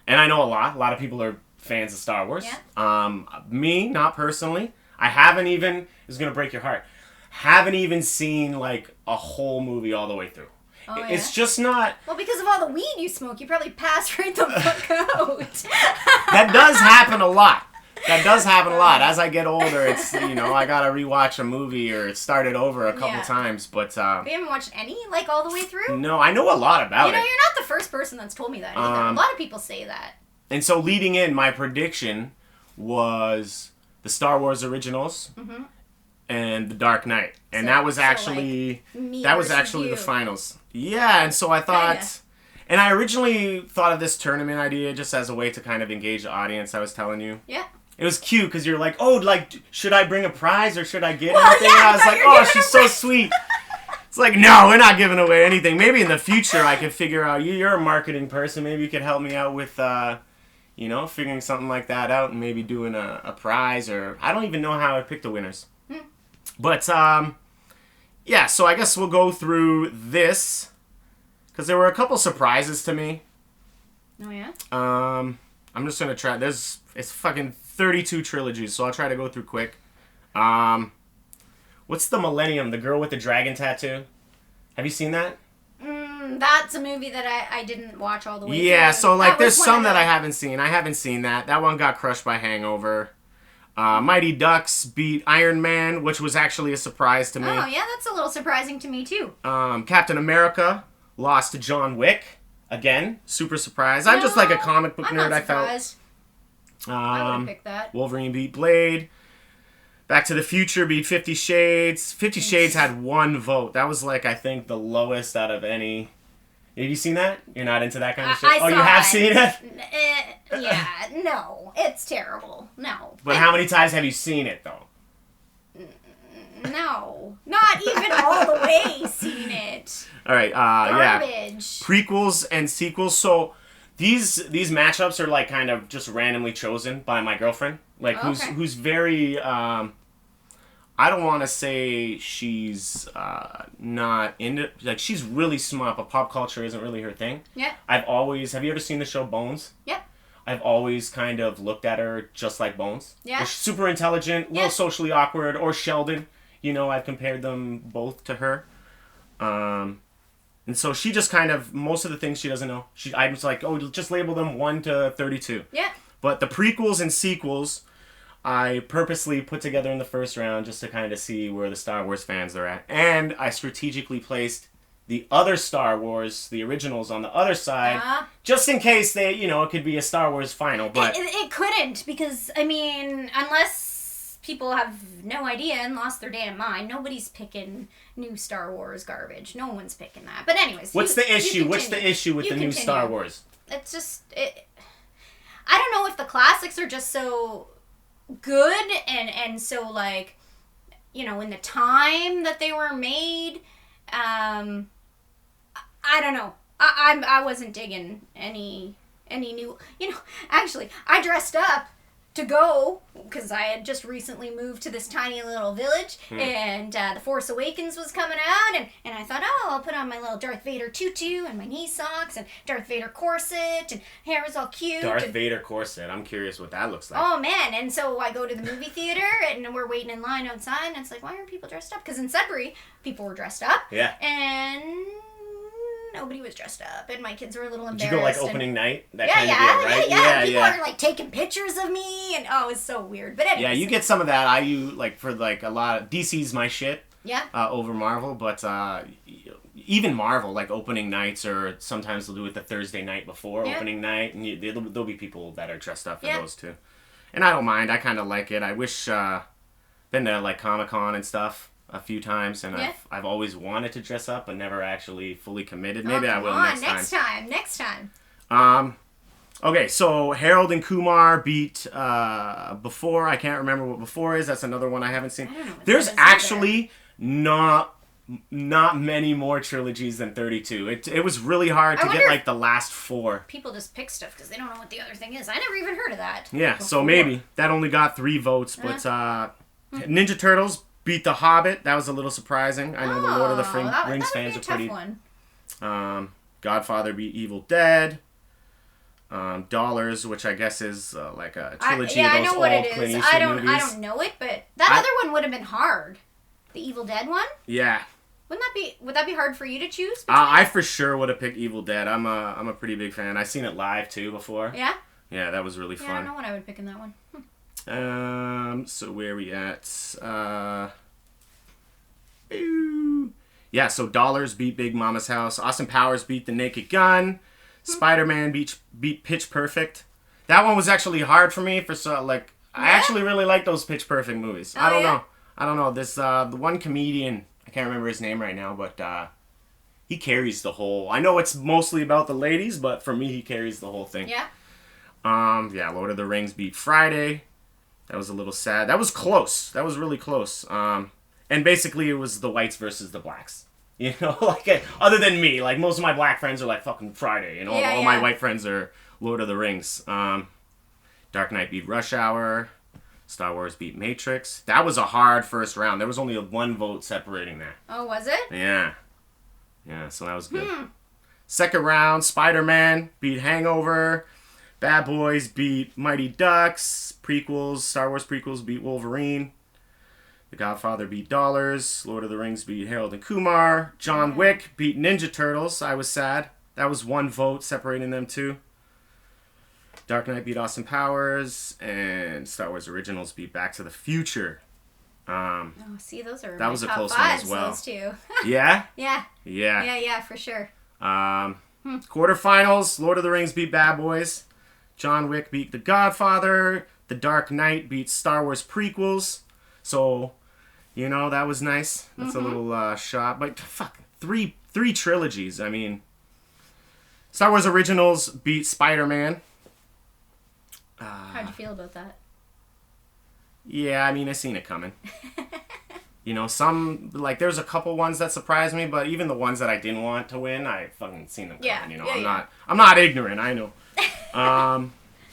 And I know a lot. A lot of people are fans of Star Wars. Yeah. Me, not personally. I haven't even, it's going to break your heart, haven't even seen like a whole movie all the way through. Oh, it's just not... Well, because of all the weed you smoke, you probably pass right the fuck out. That does happen a lot. As I get older, it's, you know, I gotta rewatch a movie or start it over a couple times, but... You haven't watched any, like, all the way through? No, I know a lot about it. You know, you're not the first person that's told me that either. A lot of people say that. And so leading in, my prediction was the Star Wars originals and the Dark Knight. And that was actually... the finals. Yeah, and so I thought... Kinda. And I originally thought of this tournament idea just as a way to kind of engage the audience, I was telling you. Yeah. It was cute because you're like, oh, like, should I bring a prize or should I get anything? Yeah, and I was like, oh, she's so sweet. It's like, no, we're not giving away anything. Maybe in the future I could figure out, you're a marketing person, maybe you could help me out with, you know, figuring something like that out and maybe doing a prize or, I don't even know how I pick the winners. But, yeah, so I guess we'll go through this because there were a couple surprises to me. Oh, yeah? I'm just going to try, it's fucking 32 trilogies, so I'll try to go through quick. What's the Millennium, the girl with the dragon tattoo? Have you seen that? That's a movie that I didn't watch all the way through. Yeah, so like there's some that I haven't seen. I haven't seen that. That one got crushed by Hangover. Mighty Ducks beat Iron Man, which was actually a surprise to me. Oh, yeah, that's a little surprising to me, too. Captain America lost to John Wick. Again, super surprised. I'm just like a comic book nerd, I felt. I would have picked that. Wolverine beat Blade. Back to the Future beat 50 Shades. 50 Shades had 1 vote. That was like, I think, the lowest out of any. Have you seen that? You're not into that kind of shit? You have seen it? Yeah, no. It's terrible. No. But how many times have you seen it, though? No. Not even all the way seen it. All right, Garbage. Yeah. Prequels and sequels. So these matchups are like kind of just randomly chosen by my girlfriend. Like who's very I don't want to say she's not into, like, she's really smart, but pop culture isn't really her thing. Yeah. Have you ever seen the show Bones? Yep. I've always kind of looked at her just like Bones. Yeah. She's super intelligent, a little socially awkward, or Sheldon. You know, I've compared them both to her. And so she just kind of, most of the things she doesn't know. I'm just like, oh, just label them 1 to 32. Yeah. But the prequels and sequels, I purposely put together in the first round just to kind of see where the Star Wars fans are at. And I strategically placed the other Star Wars, the originals, on the other side, just in case they, you know, it could be a Star Wars final. But it couldn't, because, I mean, unless people have no idea and lost their damn mind, nobody's picking new Star Wars garbage. No one's picking that. But anyways, what's the issue? What's the issue with the new Star Wars? It's just, I don't know if the classics are just so good and so, like, you know, in the time that they were made, I don't know. I wasn't digging any new, you know, actually, I dressed up to go, because I had just recently moved to this tiny little village, and The Force Awakens was coming out, and I thought, oh, I'll put on my little Darth Vader tutu, and my knee socks, and Darth Vader corset, and hair is all cute. Vader corset, I'm curious what that looks like. Oh, man, and so I go to the movie theater, and we're waiting in line outside, and it's like, why aren't people dressed up? Because in Sudbury, people were dressed up. Yeah. And nobody was dressed up, and my kids were a little embarrassed. Did you go, like, opening night? That kind of deal, right? Yeah. People are, like, taking pictures of me, and, oh, it's so weird. But anyways. Yeah, you get some of that. For, like, a lot of... DC's my shit. Yeah. Over Marvel, but even Marvel, like, opening nights, or sometimes they'll do it the Thursday night before opening night, and there'll be people that are dressed up for those, too. And I don't mind. I kind of like it. I wish... been to, like, Comic-Con and stuff a few times, and I've always wanted to dress up, but never actually fully committed. Maybe I will next time. Next time. Okay, so Harold and Kumar beat Before. I can't remember what Before is. That's another one I haven't seen. I don't know what There's actually not many more trilogies than 32. It was really hard to get, like, the last 4. People just pick stuff because they don't know what the other thing is. I never even heard of that. Yeah, Before. So maybe. That only got 3 votes, but Ninja Turtles beat The Hobbit. That was a little surprising. I know the Lord of the Rings fans are pretty... one. Godfather beat Evil Dead. Dollars, which I guess is like a trilogy of I those know what all it is. Clint Eastwood movies. I don't know it, but that other one would have been hard. The Evil Dead one? Yeah. Would that be hard for you to choose? I for sure would have picked Evil Dead. I'm a pretty big fan. I've seen it live too before. Yeah? Yeah, that was really fun. I don't know what I would pick in that one. So where are we at? Yeah, so Dollars beat Big Mama's House. Austin Powers beat The Naked Gun. Spider-Man beat Pitch Perfect. That one was actually hard for me I actually really like those Pitch Perfect movies. Oh, I don't know. This the one comedian, I can't remember his name right now, but he carries the whole. I know it's mostly about the ladies, but for me he carries the whole thing. Yeah. Yeah, Lord of the Rings beat Friday. That was a little sad. That was close. That was really close. And basically it was the whites versus the blacks. You know, like other than me, like most of my black friends are like fucking Friday, and all my white friends are Lord of the Rings. Dark Knight beat Rush Hour. Star Wars beat Matrix. That was a hard first round. There was only one vote separating that. Oh, was it? Yeah. Yeah, so that was good. Second round, Spider-Man beat Hangover. Bad Boys beat Mighty Ducks. Prequels, Star Wars prequels beat Wolverine. The Godfather beat Dollars. Lord of the Rings beat Harold and Kumar. John Wick beat Ninja Turtles. I was sad. That was one vote separating them two. Dark Knight beat Austin Powers. And Star Wars Originals beat Back to the Future. See, those are that was a top close fives, one as well. Those two. Yeah? Yeah. Yeah. Yeah, for sure. Quarterfinals, Lord of the Rings beat Bad Boys. John Wick beat The Godfather. The Dark Knight beat Star Wars prequels. So, you know, that was nice. That's a little shot. But fuck, three trilogies. I mean, Star Wars Originals beat Spider-Man. How'd you feel about that? Yeah, I mean, I seen it coming. You know, there's a couple ones that surprised me, but even the ones that I didn't want to win, I fucking seen them coming. You know, I'm not ignorant. I know.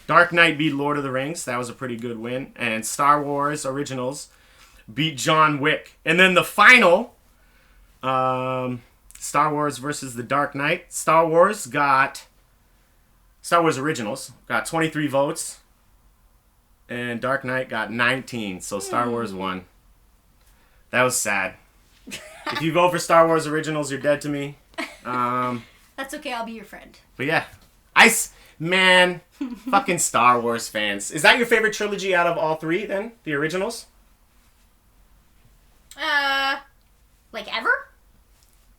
Dark Knight beat Lord of the Rings. That was a pretty good win. And Star Wars Originals beat John Wick. And then the final, Star Wars versus the Dark Knight. Star Wars Originals got 23 votes. And Dark Knight got 19. So Star Wars won. That was sad. If you vote for Star Wars Originals, you're dead to me. That's okay, I'll be your friend. But yeah. Man, fucking Star Wars fans. Is that your favorite trilogy out of all three, then? The originals? Like ever?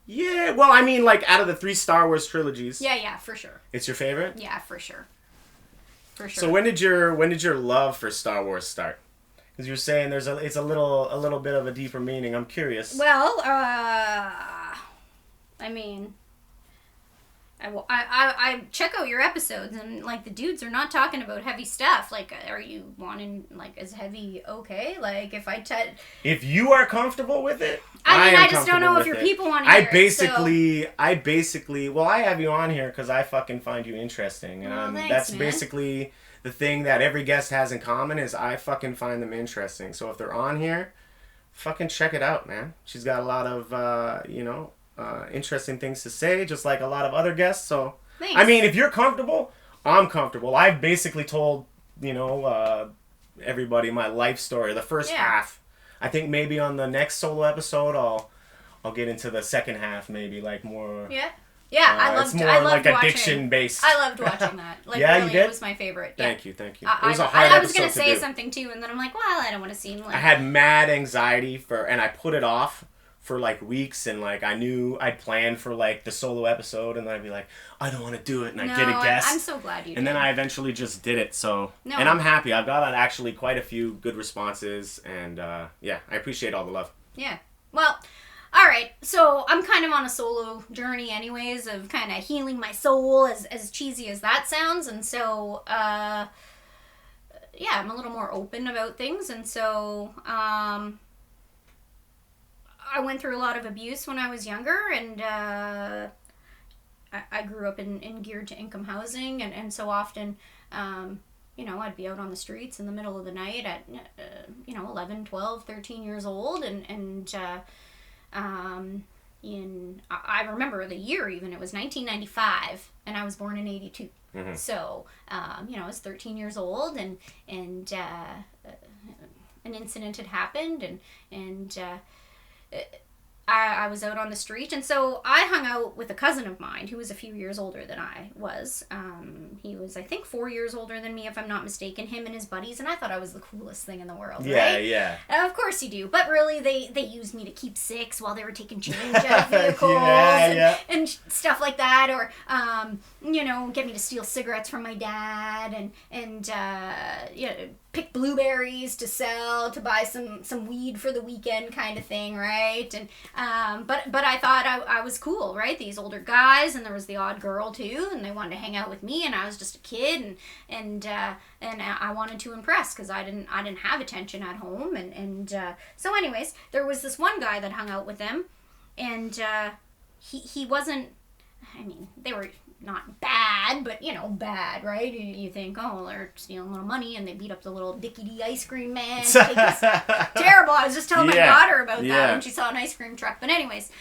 Yeah, well, I mean, like, out of the three Star Wars trilogies. Yeah, for sure. It's your favorite? Yeah, for sure. For sure. So when did your love for Star Wars start? Because you were saying it's a little bit of a deeper meaning. I'm curious. Well, I mean, I check out your episodes, and like the dudes are not talking about heavy stuff. Like, are you wanting like is heavy okay? Like if you are comfortable with it, I just don't know if your people want to hear I basically well, I have you on here because I fucking find you interesting, and thanks, that's man. basically the thing that every guest has in common is I fucking find them interesting. So if they're on here, fucking check it out, man. She's got a lot of interesting things to say, just like a lot of other guests. So, Thanks. I mean, if you're comfortable, I'm comfortable. I've basically told, everybody my life story. The first half. I think maybe on the next solo episode, I'll get into the second half, maybe like more. Yeah. Yeah, I loved. It's more I loved like watching, addiction based. I loved watching that. Like, yeah, really, you did? It was my favorite. Yeah. Thank you. It was a hard I was episode gonna say do. something too, and then I'm like, well, I don't want to seem like. I had mad anxiety and I put it off for like weeks, and like I knew I'd planned for like the solo episode, and then I'd be like, I don't want to do it, and I get a guest. I'm so glad you did. And then I eventually just did it. So, and I'm happy. I've got actually quite a few good responses, and I appreciate all the love. Yeah. Well. All right, so I'm kind of on a solo journey anyways of kind of healing my soul, as cheesy as that sounds. And so, I'm a little more open about things. And so, I went through a lot of abuse when I was younger, and I grew up in geared to income housing. And so often, I'd be out on the streets in the middle of the night at, 11, 12, 13 years old, and I remember the year even, it was 1995, and I was born in 82. So, I was 13 years old, and an incident had happened, and I was out on the street, and so I hung out with a cousin of mine who was a few years older than I was. He was, I think, 4 years older than me, if I'm not mistaken, him and his buddies, and I thought I was the coolest thing in the world, right? Yeah. Of course you do, but really they used me to keep six while they were taking change out of vehicles and stuff like that, or, get me to steal cigarettes from my dad, and pick blueberries to sell, to buy some weed for the weekend kind of thing, right? And but I thought I was cool, right? These older guys, and there was the odd girl too, and they wanted to hang out with me, and I was just a kid, and I wanted to impress because I didn't have attention at home, and so anyways, there was this one guy that hung out with them, and he wasn't. I mean, they were not bad, but bad, right? You think, oh, they're stealing a little money, and they beat up the little Dickie ice cream man. Terrible. I was just telling my daughter about that when she saw an ice cream truck. But anyways,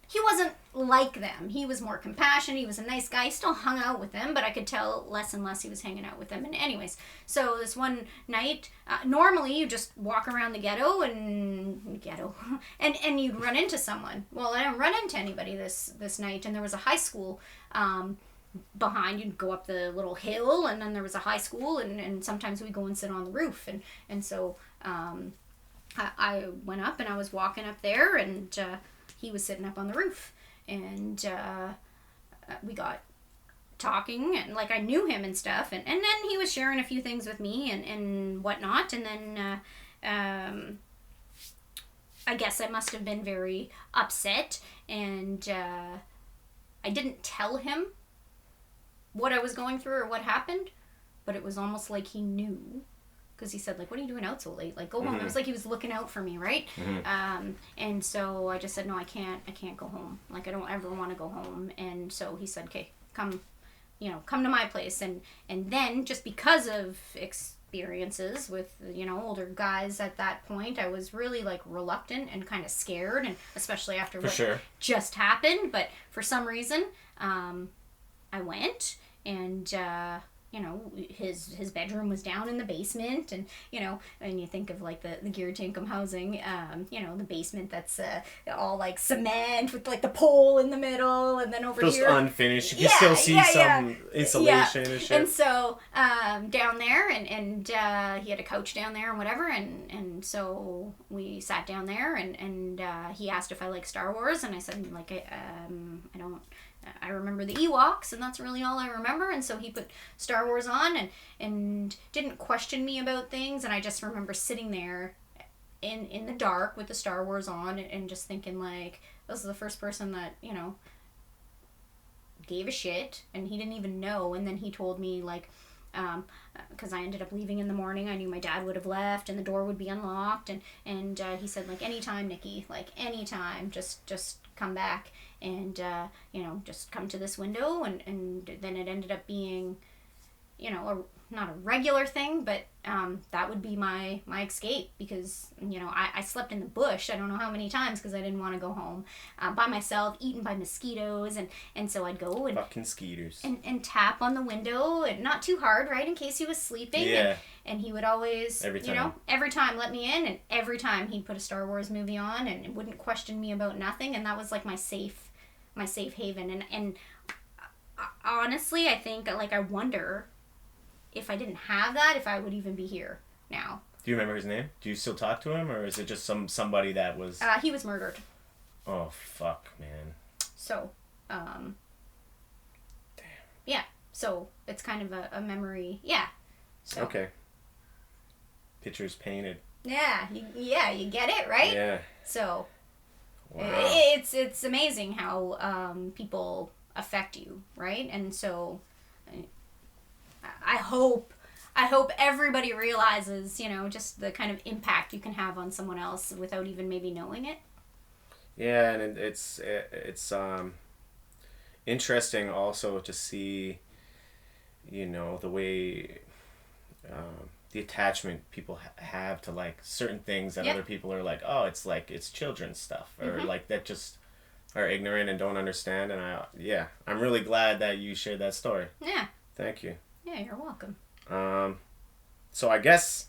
he wasn't like them. He was more compassionate. He was a nice guy. He still hung out with them, but I could tell less and less he was hanging out with them. And anyways, so this one night, normally you just walk around the ghetto and you'd run into someone. Well, I didn't run into anybody this night, and there was a high school behind. You'd go up the little hill, and then there was a high school, and sometimes we'd go and sit on the roof, and so I went up, and I was walking up there, and he was sitting up on the roof, and we got talking, and like I knew him and stuff, and then he was sharing a few things with me and whatnot, and then I guess I must have been very upset, and I didn't tell him what I was going through or what happened, but it was almost like he knew, because he said, like, what are you doing out so late? Like, go home. It was like he was looking out for me, right? And so I just said, no, I can't go home. Like, I don't ever want to go home. And so he said, okay, come to my place. And then, just because of experiences with, older guys at that point, I was really, like, reluctant and kind of scared, and especially after what just happened. But for some reason, I went, and his bedroom was down in the basement, and and you think of like the geared income housing, the basement that's all like cement with like the pole in the middle, and then over those here unfinished, you can still see some insulation and shit. And so down there, and he had a couch down there and whatever, and so we sat down there, and he asked if I like Star Wars, and I said, like, I don't. I remember the Ewoks, and that's really all I remember. And so he put Star Wars on, and didn't question me about things. And I just remember sitting there in the dark with the Star Wars on, and just thinking, like, this is the first person that, gave a shit, and he didn't even know. And then he told me, like, because I ended up leaving in the morning. I knew my dad would have left, and the door would be unlocked. And he said, like, anytime, Nikki, like, anytime, just come back. And, just come to this window, and then it ended up being, not a regular thing, but that would be my escape, because, I slept in the bush, I don't know how many times, because I didn't want to go home by myself, eaten by mosquitoes, and so I'd go and fucking skeeters, and tap on the window, and not too hard, right, in case he was sleeping, and he would always, every time let me in, and every time he'd put a Star Wars movie on, and wouldn't question me about nothing, and that was like my safe haven. And honestly, I think, like, I wonder if I didn't have that, if I would even be here now. Do you remember his name? Do you still talk to him, or is it just somebody that was... He was murdered. Oh, fuck, man. So, Damn. Yeah, so it's kind of a memory, So. Okay. Pictures painted. Yeah, you get it, right? Yeah. So... Wow. It's amazing how people affect you, right? And so I hope everybody realizes, just the kind of impact you can have on someone else without even maybe knowing it. Yeah, and it's interesting also to see, the way the attachment people have to, like, certain things that other people are like, oh, it's children's stuff, or like that just are ignorant and don't understand, and I'm really glad that you shared that story. Yeah. Thank you. Yeah, you're welcome. So I guess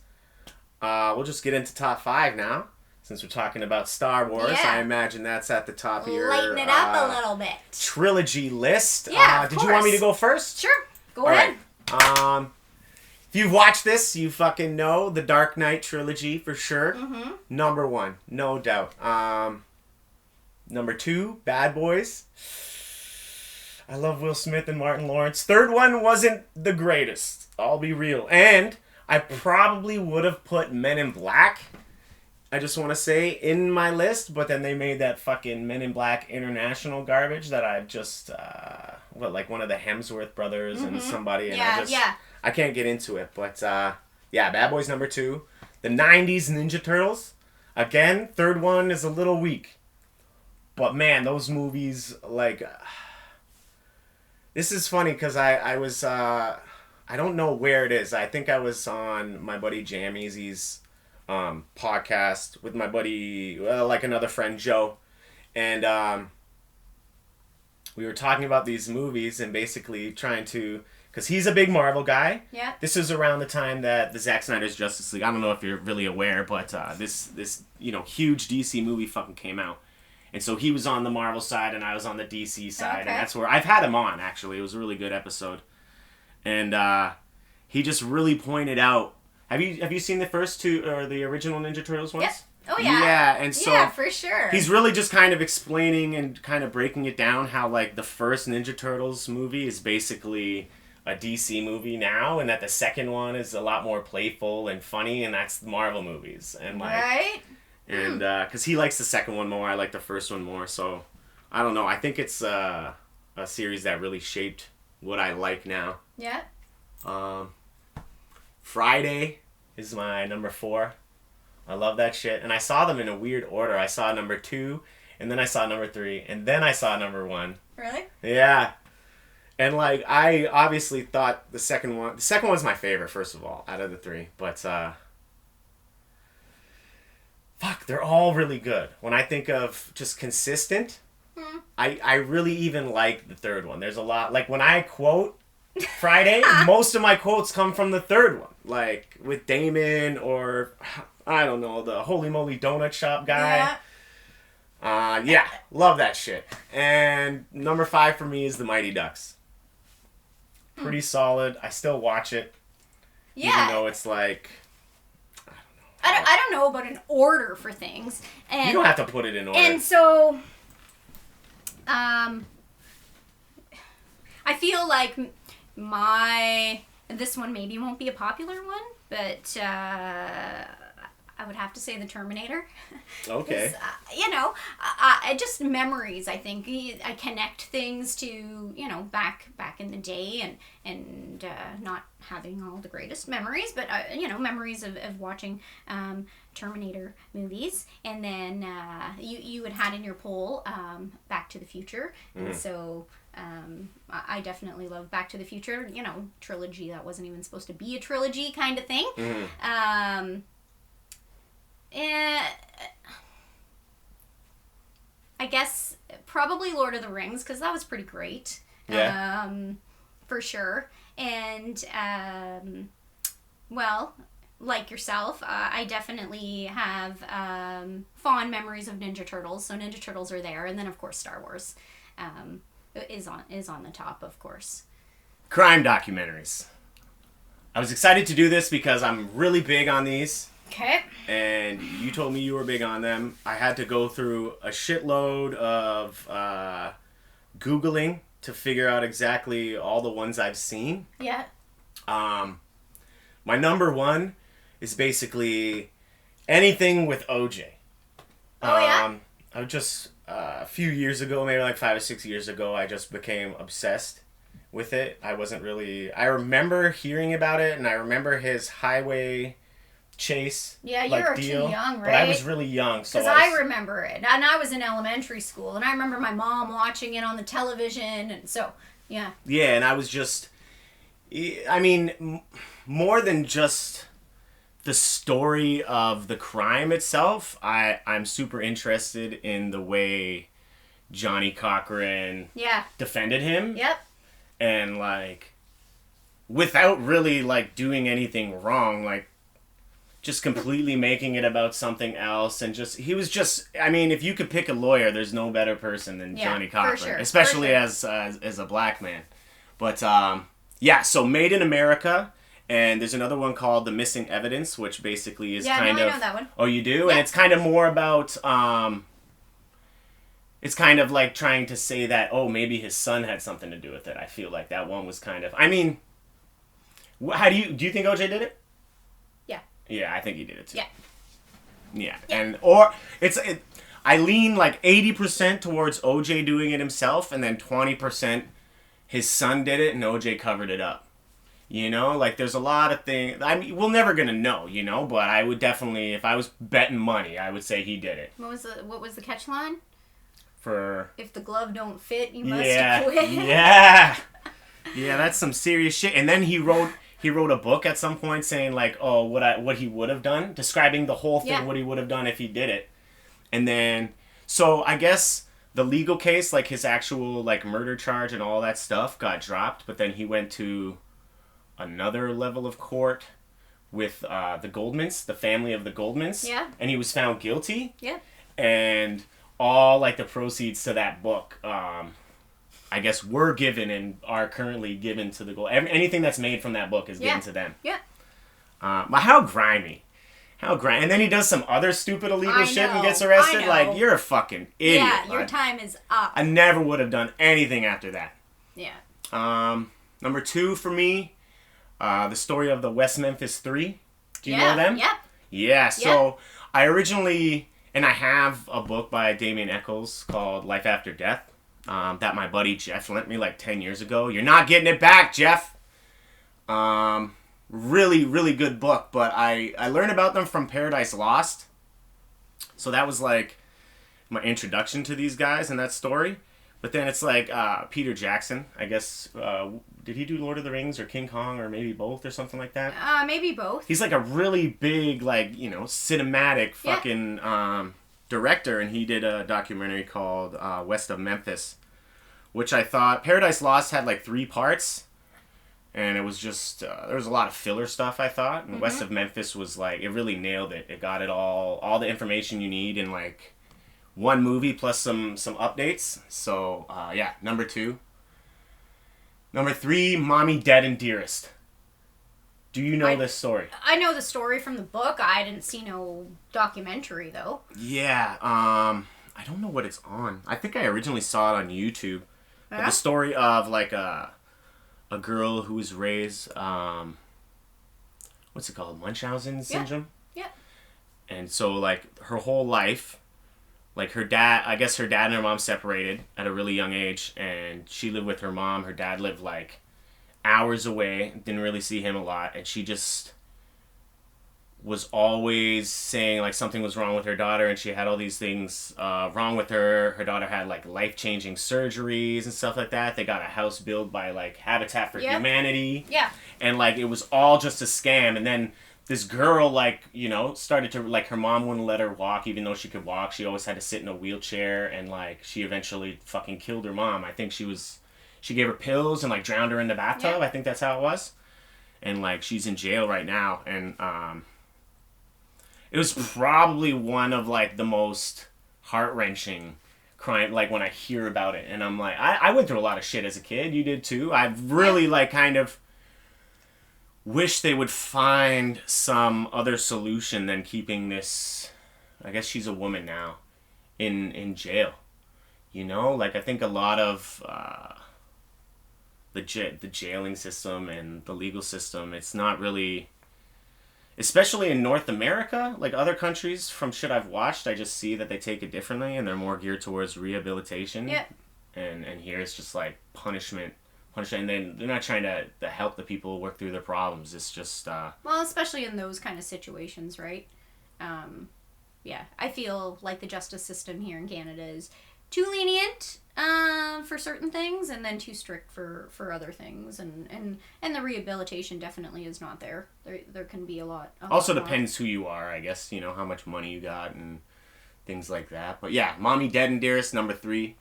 we'll just get into top 5 now. Since we're talking about Star Wars, I imagine that's at the top of your... Lighten it up a little bit. Trilogy list. Yeah, did you want me to go first? Sure. Go ahead. Right. If you've watched this, you fucking know the Dark Knight trilogy for sure. Mm-hmm. Number 1, no doubt. Number 2, Bad Boys. I love Will Smith and Martin Lawrence. Third one wasn't the greatest. I'll be real. And I probably would have put Men in Black, I just want to say, in my list, but then they made that fucking Men in Black International garbage that I've just, like one of the Hemsworth brothers and somebody, and I can't get into it, but Bad Boys number 2. The 90s Ninja Turtles, again, third one is a little weak, but man, those movies, like, this is funny, because I was, I don't know where it is, I think I was on my buddy Jam Easy's podcast with my buddy, like another friend, Joe, and we were talking about these movies and basically trying to, because he's a big Marvel guy. Yeah. This is around the time that the Zack Snyder's Justice League, I don't know if you're really aware, but this huge DC movie fucking came out, and so he was on the Marvel side and I was on the DC side, and that's where I've had him on, actually. It was a really good episode, and he just really pointed out. Have you seen the first 2 or the original Ninja Turtles ones? Yep. Oh yeah. Yeah, and so yeah, for sure. He's really just kind of explaining and kind of breaking it down how like the first Ninja Turtles movie is basically a DC movie now, and that the second one is a lot more playful and funny, and that's the Marvel movies, and like right. And because he likes the second one more, I like the first one more. So I don't know. I think it's a series that really shaped what I like now. Yeah. Friday is my number 4. I love that shit. And I saw them in a weird order. I saw number 2, and then I saw number 3, and then I saw number 1. Really? Yeah. And like, I obviously thought the second one was my favorite, first of all, out of the 3. But, fuck, they're all really good. When I think of just consistent, I really even like the third one. There's a lot, like when I quote Friday, most of my quotes come from the third one. Like with Damon or, I don't know, the Holy Moly Donut Shop guy. Yeah, love that shit. And number 5 for me is The Mighty Ducks. Pretty solid. I still watch it. Yeah. Even though it's like, I don't know about an order for things. And you don't have to put it in order. And so, I feel like this one maybe won't be a popular one, but I would have to say The Terminator. Okay. I just memories, I think. I connect things to, back in the day and not having all the greatest memories, but, memories of watching Terminator movies. And then you had in your poll Back to the Future. And so I definitely love Back to the Future, trilogy that wasn't even supposed to be a trilogy kind of thing. I guess probably Lord of the Rings, because that was pretty great. Yeah. For sure. And, well, like yourself, I definitely have fond memories of Ninja Turtles. So Ninja Turtles are there. And then, of course, Star Wars is on the top, of course. Crime documentaries. I was excited to do this because I'm really big on these. Okay. And you told me you were big on them. I had to go through a shitload of Googling to figure out exactly all the ones I've seen. Yeah. My number 1 is basically anything with OJ. Oh, yeah? I just, a few years ago, maybe like 5 or 6 years ago, I just became obsessed with it. I remember hearing about it, and I remember his highway chase. Yeah, you were too young, right? But I was really young. Because I remember it. And I was in elementary school, and I remember my mom watching it on the television, and so, yeah. Yeah, and I was just, more than just the story of the crime itself, I'm super interested in the way Johnny Cochran Yeah. defended him. Yep. And, like, without really, like, doing anything wrong, like, just completely making it about something else. And just, he was just, I mean, if you could pick a lawyer, there's no better person than Johnny Cochran. For sure. Especially For sure. as a black man. But, yeah, so Made in America. And there's another one called The Missing Evidence, which basically is kind of... I know that one. Oh, you do? Yeah. And it's kind of more about... it's kind of like trying to say that, oh, maybe his son had something to do with it. I feel like that one was kind of... I mean, how do you think OJ did it? Yeah. Yeah, I think he did it too. Yeah. Yeah. And, or, I lean like 80% towards OJ doing it himself, and then 20% his son did it, and OJ covered it up. You know, like, there's a lot of things... I mean, we're never going to know, you know? But I would definitely... If I was betting money, I would say he did it. What was the catch line? For... If the glove don't fit, you must Yeah. quit. Yeah, that's some serious shit. And then he wrote a book at some point saying, like, oh, what he would have done. Describing the whole thing, what he would have done if he did it. And then... So, I guess... The legal case, like, his actual, like, murder charge and all that stuff got dropped. But then he went to... another level of court with the Goldmans, the family of the Goldmans. Yeah. And he was found guilty. Yeah. And all, like, the proceeds to that book, I guess, were given and are currently given to the anything that's made from that book is given to them. Yeah. But how grimy. And then he does some other stupid illegal shit and gets arrested. Like, you're a fucking idiot. Yeah, your time is up. I never would have done anything after that. Yeah. Number 2 for me... the story of the West Memphis 3. Do you know them? Yep. Yeah, so I originally, and I have a book by Damien Echols called Life After Death that my buddy Jeff lent me like 10 years ago. You're not getting it back, Jeff. Really, really good book, but I learned about them from Paradise Lost. So that was like my introduction to these guys and that story. But then it's like Peter Jackson, I guess. Did he do Lord of the Rings or King Kong or maybe both or something like that? Maybe both. He's like a really big, like, you know, cinematic fucking director. And he did a documentary called West of Memphis, which I thought... Paradise Lost had like 3 parts. And it was just... there was a lot of filler stuff, I thought. And West of Memphis was like... It really nailed it. It got it all the information you need in like... one movie plus some updates. So, yeah, number 2. Number 3, Mommy, Dead, and Dearest. Do you know this story? I know the story from the book. I didn't see no documentary, though. Yeah, I don't know what it's on. I think I originally saw it on YouTube. Yeah? But the story of, like, a girl who was raised, what's it called? Munchausen syndrome? Yeah. And so, like, her whole life... Like, her dad, I guess her dad and her mom separated at a really young age, and she lived with her mom. Her dad lived, like, hours away, didn't really see him a lot, and she just was always saying, like, something was wrong with her daughter, and she had all these things wrong with her. Her daughter had, like, life-changing surgeries and stuff like that. They got a house built by, like, Habitat for Humanity. Yeah. And, like, it was all just a scam, and then... This girl, like, you know, started to, like, her mom wouldn't let her walk, even though she could walk. She always had to sit in a wheelchair, and, like, she eventually fucking killed her mom. I think she gave her pills and, like, drowned her in the bathtub. Yeah. I think that's how it was. And, like, she's in jail right now. And, it was probably one of, like, the most heart-wrenching crime, like, when I hear about it. And I'm like, I went through a lot of shit as a kid. You did, too. I've really, like, kind of... wish they would find some other solution than keeping this... I guess she's a woman now. In jail. You know? Like, I think a lot of the jailing system and the legal system, it's not really... Especially in North America, like other countries, from shit I've watched, I just see that they take it differently and they're more geared towards rehabilitation. Yeah. And here it's just like punishment, and then they're not trying to help the people work through their problems. It's just... Well, especially in those kind of situations, right? Yeah, I feel like the justice system here in Canada is too lenient for certain things and then too strict for other things. And the rehabilitation definitely is not there. There can be a lot. Also depends who you are, I guess, you know, how much money you got and things like that. But yeah, Mommy, Dead, and Dearest, number 3.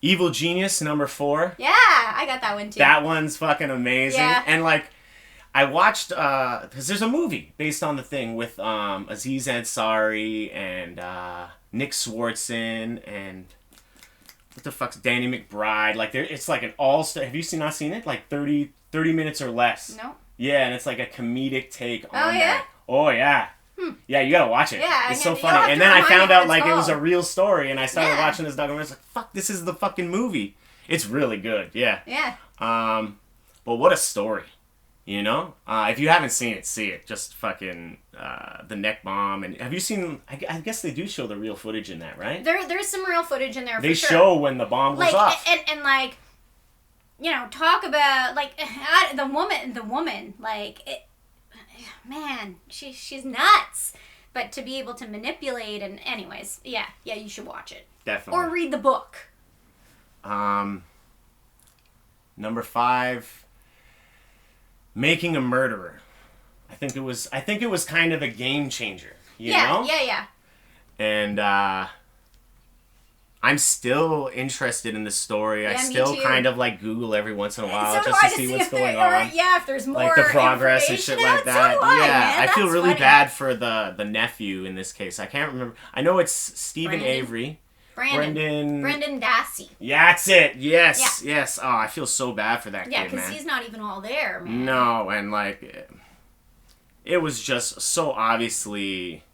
Evil Genius, number 4. Yeah, I got that one too. That one's fucking amazing. Yeah. And like, I watched, because there's a movie based on the thing with Aziz Ansari and Nick Swartzen and what the fuck's Danny McBride. Like, it's like an all-star. Have you not seen it? Like 30 minutes or less. No. Yeah, and it's like a comedic take on yeah? that. Oh, yeah. Yeah, you gotta watch it. Yeah, it's so funny. And then I found out like it was a real story, and I started watching this documentary. I was like, "Fuck, this is the fucking movie." It's really good. Yeah. Yeah. But what a story, you know? If you haven't seen it, see it. Just fucking the neck bomb. And have you seen? I guess they do show the real footage in that, right? There's some real footage in there. They for sure. show when the bomb goes off. And like, you know, talk about like the woman like. Man, she's nuts. But to be able to manipulate and anyways, yeah, you should watch it. Definitely. Or read the book. Number 5, Making a Murderer. I think it was kind of a game changer. You know? Yeah. And I'm still interested in the story. I still kind of like Google every once in a while just to see what's going on. Yeah, if there's more like the progress and shit like that. So yeah, man. I feel really funny. bad for the nephew in this case. I can't remember. I know it's Stephen Avery. Brendan Dassey. Yeah, that's it. Yes. Oh, I feel so bad for that kid, man. Yeah, because he's not even all there, man. No, and like it was just so obviously.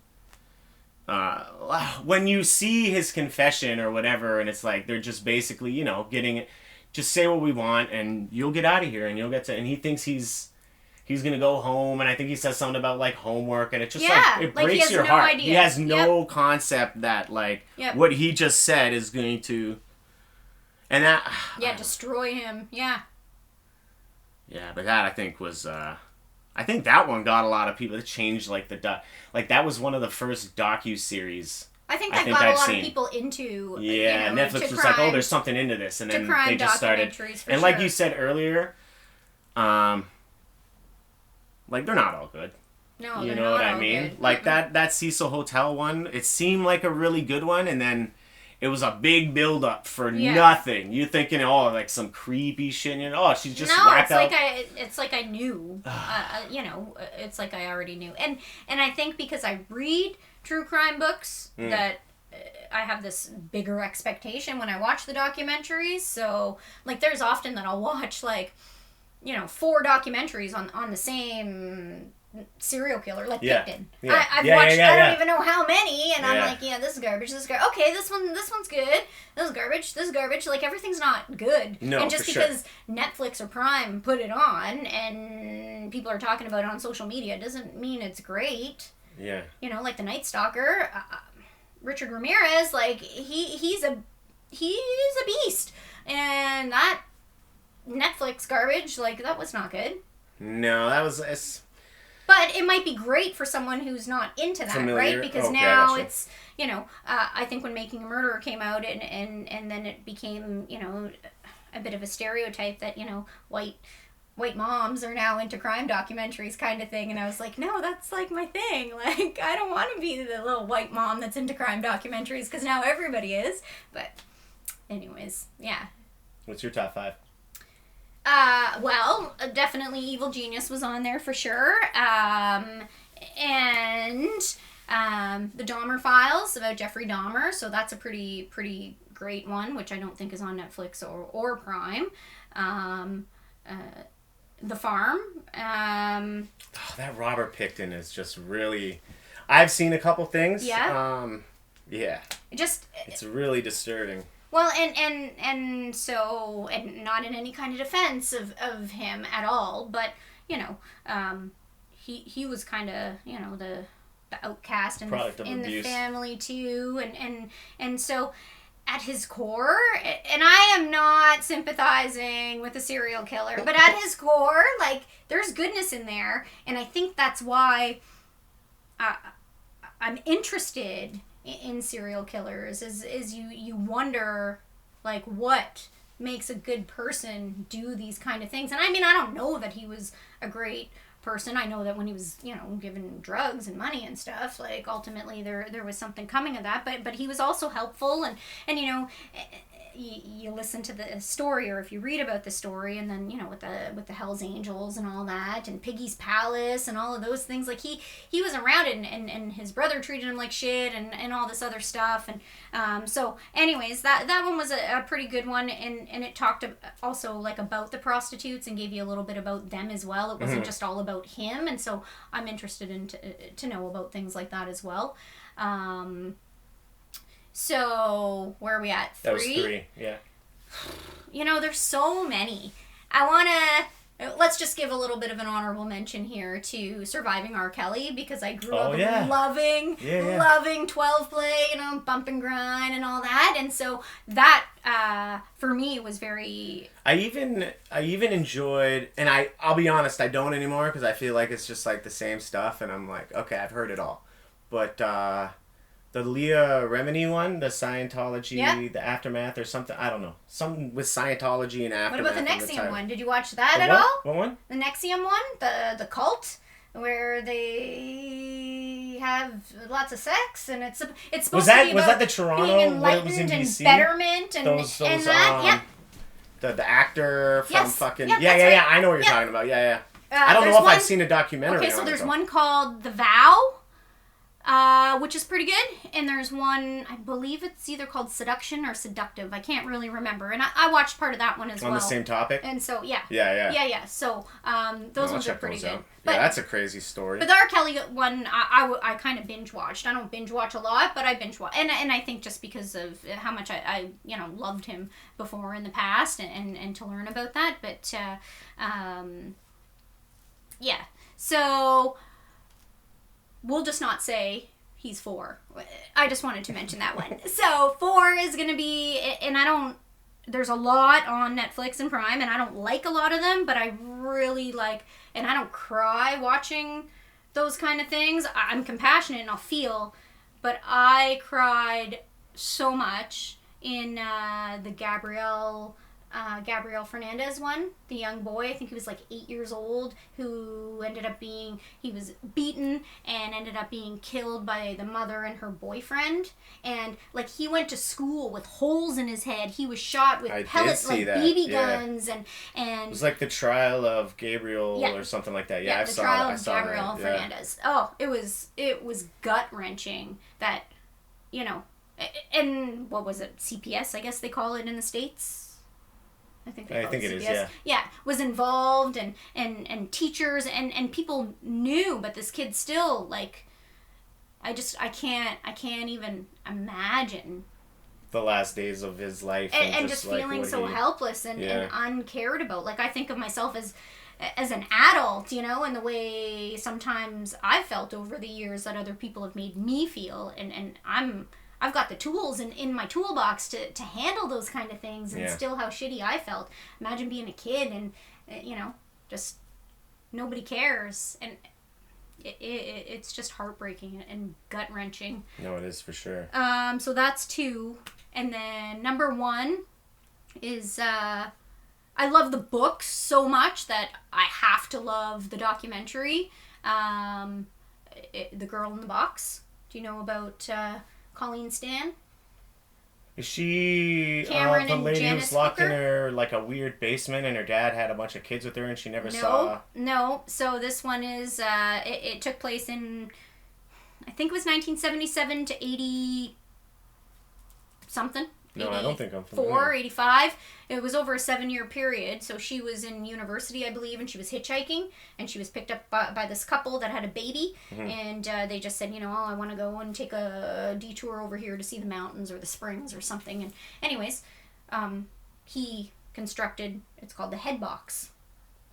When you see his confession or whatever, and it's like they're just basically, you know, getting it, just say what we want and you'll get out of here and you'll get to, and he thinks he's gonna go home, and I think he says something about like homework, and it just like it breaks your heart. Idea. He has no concept that like what he just said is going to, and that destroy him. Yeah, but that I think was. I think that one got a lot of people. It changed like that was one of the first docu-series. I think got a lot of people into. Yeah, Netflix was like, "Oh, there's something into this," and then they just started. And like you said earlier, like they're not all good. No, you know what I mean? Good. Like that Cecil Hotel one, it seemed like a really good one, and then it was a big build up for nothing. You're thinking, like some creepy shit. You know, she's just whacked out. It's like I knew. You know, it's like I already knew. And I think because I read true crime books that I have this bigger expectation when I watch the documentaries. So like, there's often that I'll watch like, 4 documentaries on the same serial killer, like Picton. I've watched I don't even know how many, and I'm like, this is garbage, okay, this one's good, this is garbage, like everything's not good. No, and just because Netflix or Prime put it on and people are talking about it on social media doesn't mean it's great. Yeah. Like the Night Stalker, Richard Ramirez, like he's a beast, and that Netflix garbage, like that was not good. No, that was. But it might be great for someone who's not into that, right? Because now it's, I think when Making a Murderer came out and then it became, a bit of a stereotype that, white moms are now into crime documentaries kind of thing. And I was like, no, that's like my thing. Like, I don't want to be the little white mom that's into crime documentaries because now everybody is. But anyways, yeah. What's your top 5? Well, definitely Evil Genius was on there for sure. And the Dahmer Files about Jeffrey Dahmer. So that's a pretty great one, which I don't think is on Netflix or Prime. The Farm. That Robert Picton is just really... I've seen a couple things. Yeah? It's really disturbing. Well, and so, and not in any kind of defense of him at all, but, he was kind of, the outcast in the family too, and so at his core, and I am not sympathizing with a serial killer, but at his core, like, there's goodness in there, and I think that's why I'm interested in serial killers is you wonder like what makes a good person do these kind of things. And I mean, I don't know that he was a great person. I know that when he was given drugs and money and stuff, like ultimately there was something coming of that, but he was also helpful and you listen to the story, or if you read about the story, and then, you know, with the Hell's Angels and all that, and Piggy's Palace and all of those things, like he was around it, and his brother treated him like shit, and all this other stuff, and so anyways, that one was a pretty good one, and it talked also like about the prostitutes and gave you a little bit about them as well. It wasn't just all about him, and so I'm interested in to know about things like that as well. So, where are we at? 3? That was 3, yeah. You know, there's so many. Let's just give a little bit of an honorable mention here to Surviving R. Kelly, because I grew up loving 12 play, you know, bump and grind and all that. And so that, for me, was very... I even enjoyed, and I'll be honest, I don't anymore, because I feel like it's just like the same stuff, and I'm like, okay, I've heard it all. But, the Leah Remini one, the Scientology, the Aftermath or something, I don't know. Something with Scientology and Aftermath. What about the NXIVM one? Did you watch that at all? What one? The NXIVM one? The cult? Where they have lots of sex, and it's supposed to be about was that the Toronto, being enlightened and betterment and that? The actor from fucking... Yep, yeah, I know what you're talking about. Yeah. I don't know if I've seen a documentary. Okay, so there's one called The Vow, which is pretty good, and there's one, I believe it's either called Seduction or Seductive. I can't really remember, and I watched part of that one as well. On the same topic? And so, yeah. Yeah. So, those ones are pretty good. But, yeah, that's a crazy story. But the R. Kelly one, I kind of binge watched. I don't binge watch a lot, but I binge watch, and I think just because of how much I loved him before in the past, and to learn about that. But yeah. So we'll just not say he's 4. I just wanted to mention that one. So 4 is going to be, and there's a lot on Netflix and Prime, and I don't like a lot of them, but I really like, and I don't cry watching those kind of things. I'm compassionate and I'll feel, but I cried so much in the Gabriel Fernandez one, the young boy. I think he was like 8 years old, who he was beaten and ended up being killed by the mother and her boyfriend. And like, he went to school with holes in his head. He was shot with pellets, like BB guns, and it was like the trial of Gabriel or something like that. Yeah, the trial of Gabriel Fernandez. Oh, it was gut wrenching. That, you know, and what was it? CPS, I guess they call it in the States. I think it is, yeah. Yeah, was involved, and teachers and people knew, but this kid still, like, I can't even imagine the last days of his life, and just like feeling so helpless and uncared about. Like, I think of myself as an adult, you know, and the way sometimes I've felt over the years that other people have made me feel, and I've got the tools in my toolbox to handle those kind of things, and still how shitty I felt. Imagine being a kid and, you know, just nobody cares, and it's just heartbreaking and gut-wrenching. No, it is for sure. So that's 2. And then number 1 is, I love the book so much that I have to love the documentary, The Girl in the Box. Do you know about... Colleen Stan? Is she the lady who's locked in her, like, a weird basement, and her dad had a bunch of kids with her and she never saw? No. So this one is, it took place in, I think it was 1977 to 80 something. No, I don't think I'm familiar. 84, 85. It was over a 7-year period. So she was in university, I believe, and she was hitchhiking, and she was picked up by this couple that had a baby, and they just said, you know, I want to go and take a detour over here to see the mountains or the springs or something. And anyways, he constructed, it's called the head box.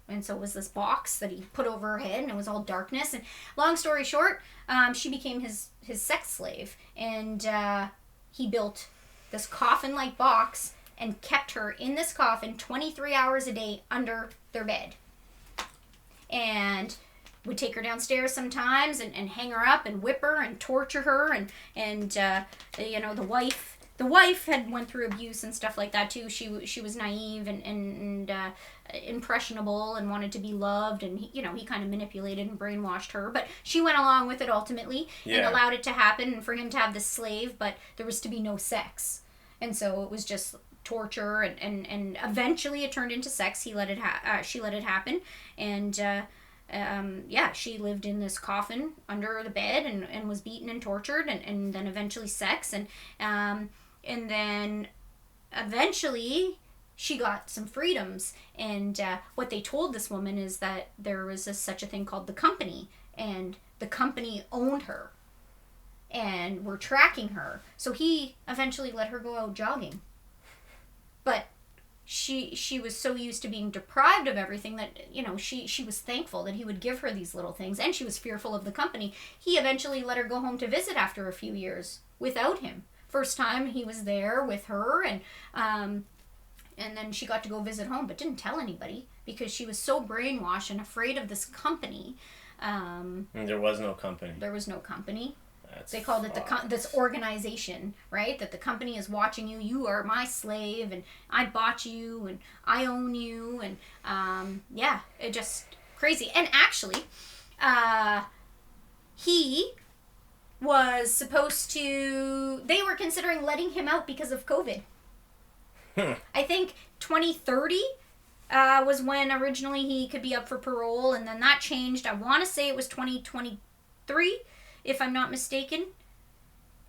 And so it was this box that he put over her head, and it was all darkness. And long story short, she became his sex slave, and he built this coffin-like box and kept her in this coffin 23 hours a day under their bed. And would take her downstairs sometimes and hang her up and whip her and torture her. And you know, the wife had went through abuse and stuff like that too. She was naive and impressionable and wanted to be loved, and he kind of manipulated and brainwashed her, but she went along with it ultimately and allowed it to happen, and for him to have this slave, but there was to be no sex. And so it was just torture, and eventually it turned into sex. She let it happen, and she lived in this coffin under the bed and was beaten and tortured, and then eventually sex, and then eventually she got some freedoms. And what they told this woman is that there was such a thing called the company, and the company owned her and were tracking her. So he eventually let her go out jogging. But she was so used to being deprived of everything that, she was thankful that he would give her these little things, and she was fearful of the company. He eventually let her go home to visit after a few years without him. First time he was there with her, and then she got to go visit home, but didn't tell anybody because she was so brainwashed and afraid of this company. And there was no company. There was no company. They That's called it this organization, right? That the company is watching you. You are my slave, and I bought you, and I own you, and it just crazy. And actually, he was supposed to. They were considering letting him out because of COVID. I think 2030 was when originally he could be up for parole, and then that changed. I want to say it was 2023. If I'm not mistaken.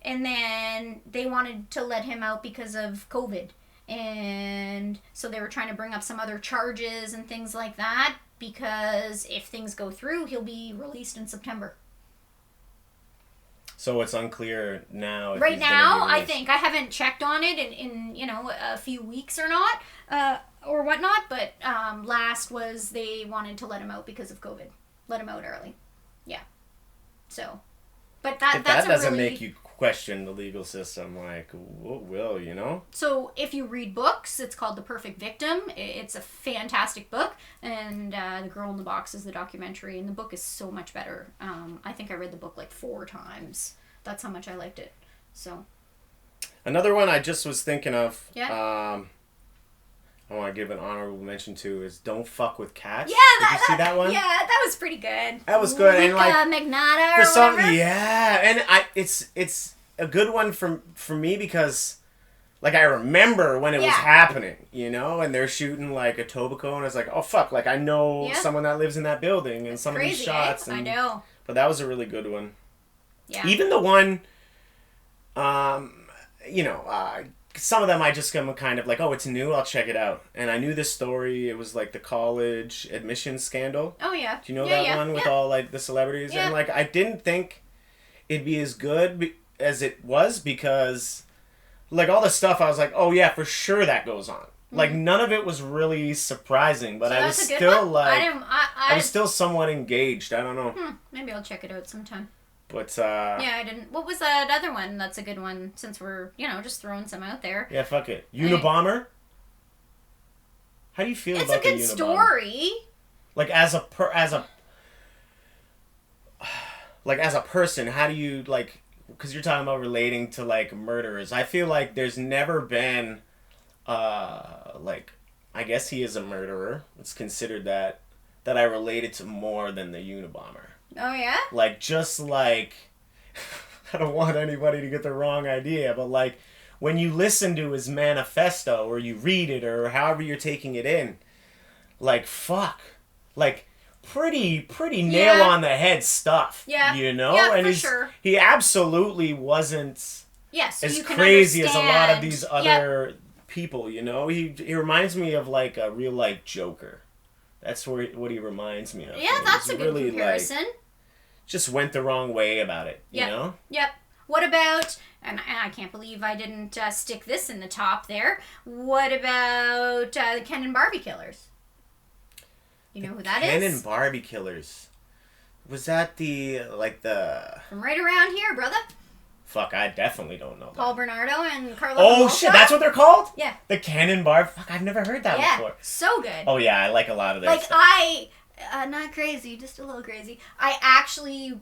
And then they wanted to let him out because of COVID. And so they were trying to bring up some other charges and things like that, because if things go through, he'll be released in September. So it's unclear now. If right he's now, gonna be I think. I haven't checked on it in a few weeks or not, or whatnot, but last was they wanted to let him out because of COVID. Let him out early. Yeah. So... But that doesn't really... make you question the legal system, like, what will, So if you read books, it's called The Perfect Victim. It's a fantastic book, and The Girl in the Box is the documentary, and the book is so much better. I think I read the book like 4 times. That's how much I liked it. So another one I just was thinking of, yeah. I want to give an honorable mention to is Don't Fuck with Cats. Yeah, Did you see that one? Yeah, that was pretty good. That was good. Luca and like Magnotta for or some, whatever. yeah, and it's a good one for me because like I remember when it was happening, and they're shooting like Etobicoke, and it's like, oh fuck, like I know someone that lives in that building, and some of these shots. I know. But that was a really good one. Yeah. Even the one, some of them I just am kind of like, oh, it's new, I'll check it out. And I knew this story. It was like the college admissions scandal. Oh, yeah. Do you know that one with all like the celebrities? Yeah. And like I didn't think it'd be as good as it was because like all the stuff I was like, oh yeah, for sure that goes on. Mm-hmm. Like none of it was really surprising, but so I was still like, I was still somewhat engaged. I don't know. Maybe I'll check it out sometime. But, yeah, I didn't... What was that other one that's a good one, since we're, just throwing some out there? Yeah, fuck it. Unabomber? How do you feel about the Unabomber? It's a good story. Like, as a person, how do you, like... Because you're talking about relating to, like, murderers. I feel like there's never been, like... I guess he is a murderer. It's considered that I related to more than the Unabomber. Oh, yeah? Like, just like, I don't want anybody to get the wrong idea, but like, when you listen to his manifesto, or you read it, or however you're taking it in, like, fuck. Like, pretty nail on the head stuff. Yeah. Yeah, and for sure. He absolutely wasn't so as crazy as a lot of these other people, He reminds me of, like, a real-life Joker. That's what he reminds me of. Yeah, that's a good comparison. Like, just went the wrong way about it, you know? Yep. What about, and I can't believe I didn't stick this in the top there, what about the Ken and Barbie Killers? You know who that is? Ken and Barbie Killers. Was that From right around here, brother. Fuck, I definitely don't know that. Paul Bernardo and Carla Oh, shit, that's what they're called? Yeah. The Ken and Barbie. Fuck, I've never heard that before. So good. Oh, yeah, I like a lot of their stuff. Not crazy, just a little crazy. I actually,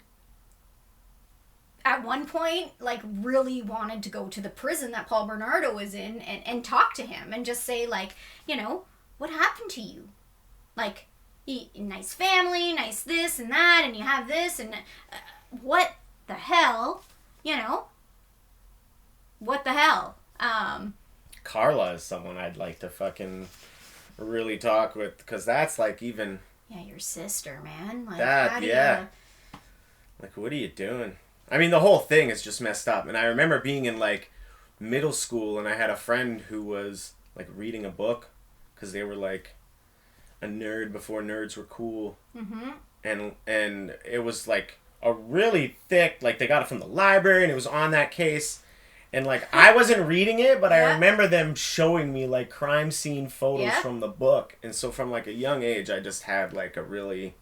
at one point, like, really wanted to go to the prison that Paul Bernardo was in and talk to him and just say, like, what happened to you? Like, nice family, nice this and that, and you have this, and what the hell, what the hell? Carla is someone I'd like to fucking really talk with, because that's like even... Yeah, your sister, man. Like, that, yeah. Like, what are you doing? I mean, the whole thing is just messed up. And I remember being in, like, middle school, and I had a friend who was, like, reading a book, because they were, like, a nerd before nerds were cool. Mm-hmm. And it was, like, a really thick, like, they got it from the library, and it was on that case. And, like, I wasn't reading it, but I remember them showing me, like, crime scene photos from the book. And so from, like, a young age, I just had, like, a really,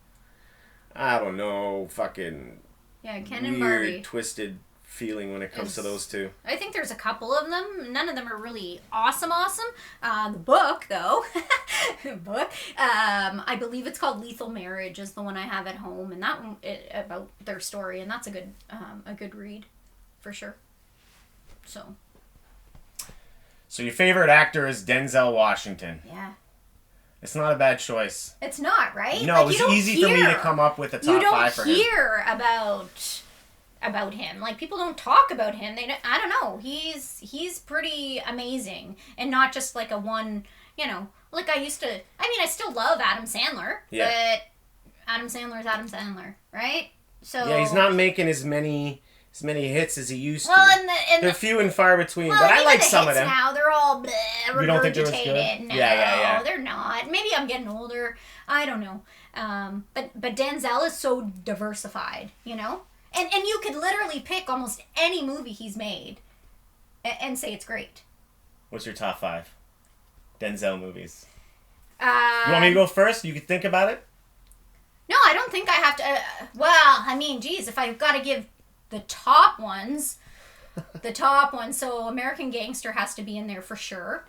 I don't know, fucking Ken and weird, Barbie. Twisted feeling when it comes to those two. I think there's a couple of them. None of them are really awesome. The book, though. I believe it's called Lethal Marriage is the one I have at home. And that one, about their story. And that's a good read, for sure. So your favorite actor is Denzel Washington. Yeah. It's not a bad choice. It's not, right? No, like, it was easy for me to come up with a top 5 for him. You don't hear about him. Like, people don't talk about him. I don't know. He's pretty amazing. And not just like a one, like I still love Adam Sandler. Yeah. But Adam Sandler is Adam Sandler, right? So yeah, he's not making as many hits as he used to. Well, they're few and far between, but I like some of them. Now they're all You don't think they're as good? No, yeah. They're not. Maybe I'm getting older. I don't know. But Denzel is so diversified, And you could literally pick almost any movie he's made and say it's great. What's your top 5 Denzel movies? You want me to go first? You could think about it? No, I don't think I have to. Geez, if I've got to give the top ones, so American Gangster has to be in there for sure.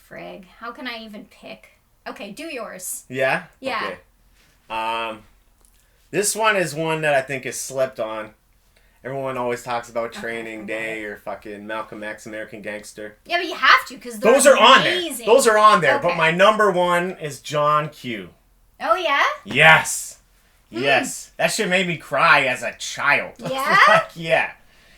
Frig, how can I even pick? Okay, do yours. Yeah? Yeah. Okay. This one is one that I think is slept on. Everyone always talks about Training Day or fucking Malcolm X, American Gangster. Yeah, but you have to, because those are amazing. on there. Those are on there. Okay. But my number 1 is John Q. Oh, yeah? Yes. Yes. That shit made me cry as a child. Yeah?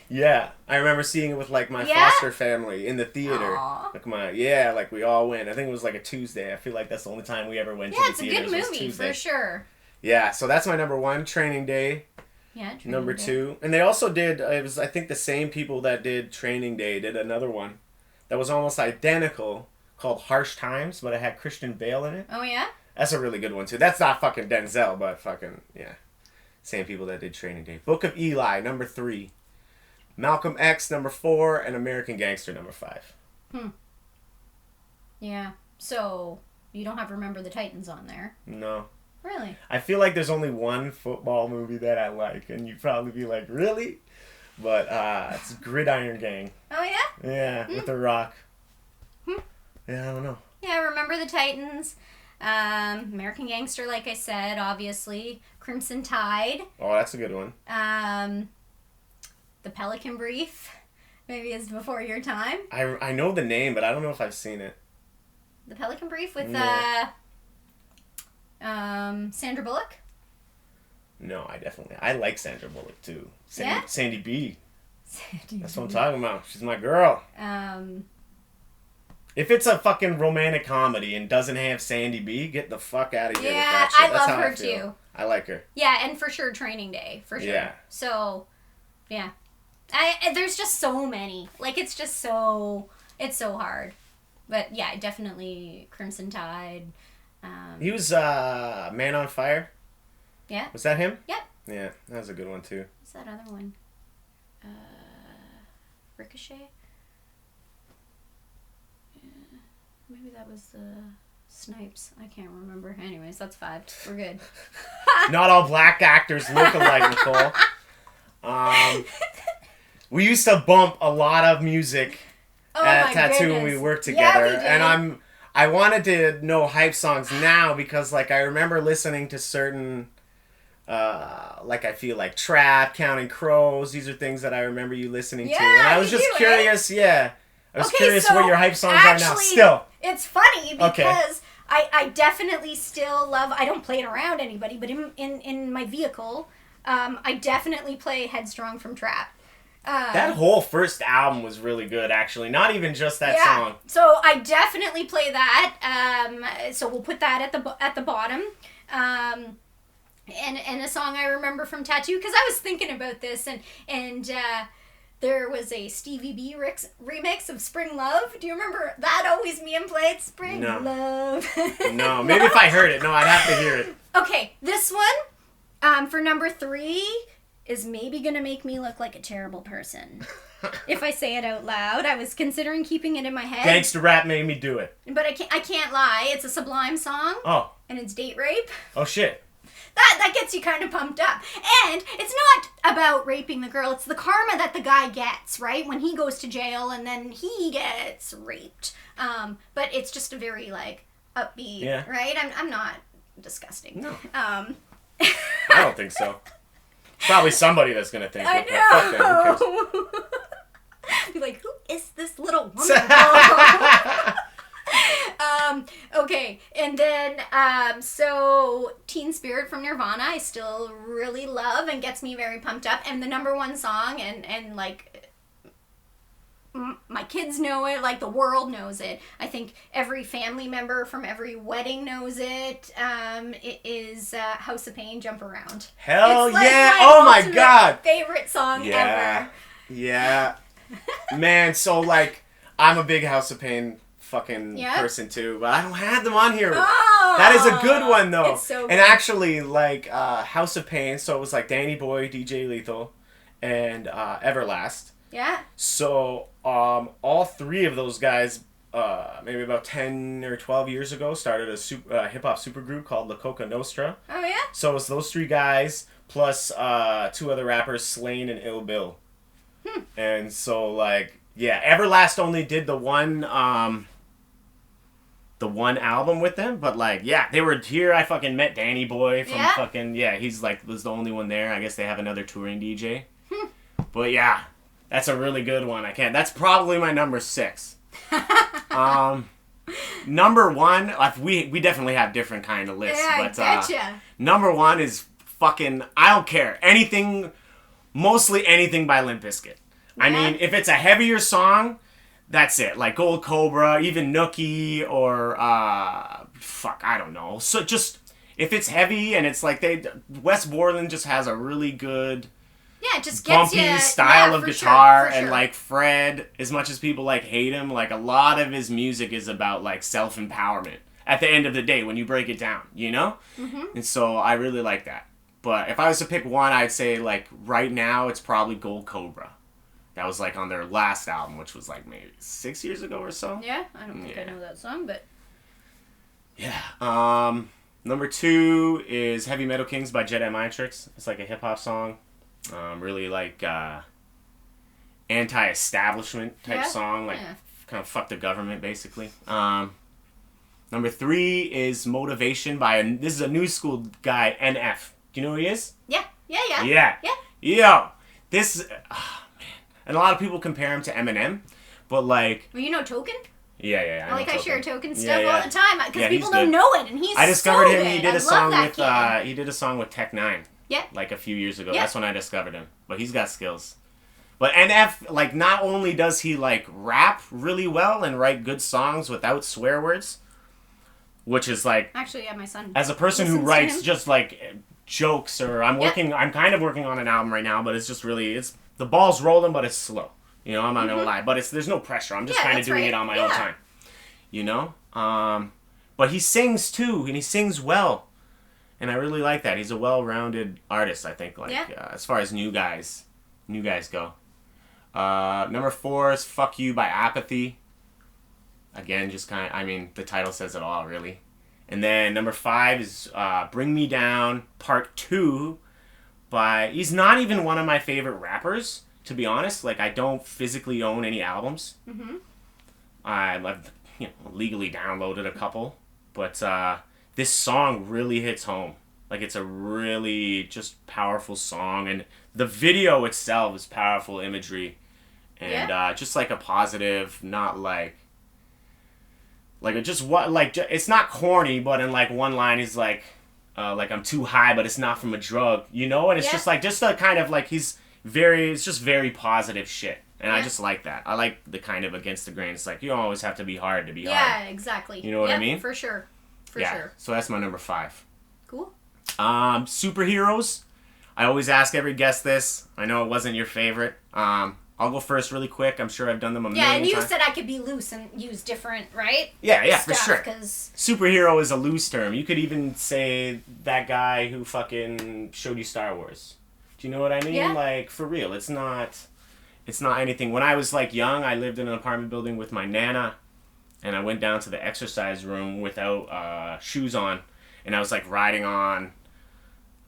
Yeah. I remember seeing it with, like, my foster family in the theater. Aww. Like, we all went. I think it was, like, a Tuesday. I feel like that's the only time we ever went to the theaters. Yeah, it's a good movie, for sure. Yeah, so that's my number 1, Training Day. Yeah, Training Number Day. 2. And they also did, it was, I think, the same people that did Training Day did another one that was almost identical called Harsh Times, but it had Christian Bale in it. Oh, yeah? That's a really good one, too. That's not fucking Denzel, but fucking, yeah. Same people that did Training Day. Book of Eli, number 3. Malcolm X, number 4. And American Gangster, number 5. Yeah. So, you don't have Remember the Titans on there. No. Really? I feel like there's only one football movie that I like, and you'd probably be like, really? But it's Gridiron Gang. Oh, yeah? Yeah, with The Rock. Yeah, I don't know. Yeah, Remember the Titans. American Gangster, like I said, obviously. Crimson Tide. Oh, that's a good one. The Pelican Brief. Maybe is before your time. I know the name, but I don't know if I've seen it. The Pelican Brief with Sandra Bullock? No, I like Sandra Bullock too. Yeah? Sandy B. That's what I'm talking about. She's my girl. If it's a fucking romantic comedy and doesn't have Sandy B, get the fuck out of here with that shit. I love her too. I like her. Yeah, and for sure Training Day, for sure. Yeah. So, yeah. There's just so many. Like, it's so hard. But yeah, definitely Crimson Tide. He was Man on Fire. Yeah. Was that him? Yep. Yeah, that was a good one too. What's that other one? Ricochet? Yeah. Maybe that was Snipes. I can't remember. Anyways, that's 5. We're good. Not all black actors look alike, Nicole. We used to bump a lot of music at Tattoo when we worked together. Yeah, we did. And I wanted to know hype songs now because, like, I remember listening to certain, like, I feel like Trap, Counting Crows. These are things that I remember you listening to. And I was just curious, I was curious what your hype songs are now. Still. It's funny because I definitely still love, I don't play it around anybody, but in my vehicle, I definitely play Headstrong from Trap. That whole first album was really good, actually. Not even just that song. So I definitely play that. So we'll put that at the bottom. And a song I remember from Tattoo, because I was thinking about this, and there was a Stevie B remix of Spring Love. Do you remember that? Always Me and played Spring Love. No, maybe if I heard it. No, I'd have to hear it. Okay, this one, for number 3, is maybe going to make me look like a terrible person. If I say it out loud. I was considering keeping it in my head. Gangsta rap made me do it. But I can't lie. It's a Sublime song. Oh. And it's Date Rape. Oh, shit. That gets you kind of pumped up. And it's not about raping the girl. It's the karma that the guy gets, right? When he goes to jail and then he gets raped. But it's just a very, like, upbeat, right? I'm not disgusting. No. I don't think so. Probably somebody that's going to think I know. Fuck them. Who cares? Be like, who is this little woman? Okay, and then, so Teen Spirit from Nirvana, I still really love and gets me very pumped up. And the number 1 song, and like, my kids know it, like, the world knows it. I think every family member from every wedding knows it. It is House of Pain, Jump Around. Hell it's like yeah! Oh my god! Favorite song ever. Yeah. Man, so, like, I'm a big House of Pain fucking person too, but I don't have them on here. Oh, that is a good one though. It's so good. And actually, like, House of Pain, so it was like Danny Boy, DJ Lethal, and Everlast. Yeah. So all 3 of those guys, maybe about 10 or 12 years ago, started a hip hop supergroup called La Coca Nostra. Oh yeah. So it's those 3 guys plus 2 other rappers, Slane and Ill Bill. And so, like, yeah, Everlast only did the one album with them, but, like, yeah, they were here. I fucking met Danny Boy from fucking, he's, like, was the only one there. I guess they have another touring DJ. But, yeah, that's a really good one. That's probably my number 6. Number 1, we definitely have different kind of lists. Yeah, but, I getcha. Number 1 is fucking, I don't care. Mostly anything by Limp Bizkit. Yeah. I mean, if it's a heavier song, that's it. Like Gold Cobra, even Nookie, or, I don't know. So just, if it's heavy and it's like Wes Borland just has a really good, it just gets bumpy you, style of guitar. For sure. And like Fred, as much as people like hate him, like a lot of his music is about like self-empowerment. At the end of the day, when you break it down, you know? Mm-hmm. And so I really like that. But if I was to pick one, I'd say, like, right now, it's probably Gold Cobra. That was, like, on their last album, which was, like, maybe 6 years ago or so. Yeah, I don't think I know that song, but... Yeah. Number 2 is Heavy Metal Kings by Jedi Mind Tricks. It's, like, a hip-hop song. Really, like, anti-establishment type song. Like, kind of fuck the government, basically. Number 3 is Motivation by... This is a new school guy, NF. Do you know who he is? Yeah. Yo, this, man. And a lot of people compare him to Eminem, but like... Well, you know Token? Yeah. I share Token stuff all the time, because people don't know it, and he's I discovered so him, good. he did a song with Tech 9. Yeah. Like a few years ago. Yeah. That's when I discovered him. But he's got skills. But NF, like, not only does he, like, rap really well and write good songs without swear words, which is, like... Actually, my son... As a person who writes just, like... jokes, or I'm kind of working on an album right now, but it's just really, the ball's rolling, but it's slow. You know, I'm not gonna lie, but there's no pressure. I'm just kind of doing it on my own time. You know? But he sings too, and he sings well. And I really like that. He's a well-rounded artist, I think, like, as far as new guys go. Number 4 is Fuck You by Apathy. Again, just kind of, the title says it all, really. And then number 5 is Bring Me Down Part 2 by... He's not even one of my favorite rappers, to be honest. Like, I don't physically own any albums. Mm-hmm. I've legally downloaded a couple. But this song really hits home. Like, it's a really just powerful song. And the video itself is powerful imagery. And just like a positive, not like... Like, it's not corny, but in, like, one line, he's like, like I'm too high, but it's not from a drug, you know? And it's just like, just a kind of like, it's just very positive shit. And I just like that. I like the kind of against the grain. It's like, you don't always have to be hard to be hard. Yeah, exactly. You know what I mean? For sure. For sure. So that's my number 5. Cool. Superheroes. I always ask every guest this. I know it wasn't your favorite. I'll go first really quick. I'm sure I've done them a million times. Yeah, and you said I could be loose and use different, right? Yeah, for sure. Cause... Superhero is a loose term. You could even say that guy who fucking showed you Star Wars. Do you know what I mean? Yeah. Like, for real. It's not anything. When I was, like, young, I lived in an apartment building with my Nana, and I went down to the exercise room without shoes on, and I was, like, riding on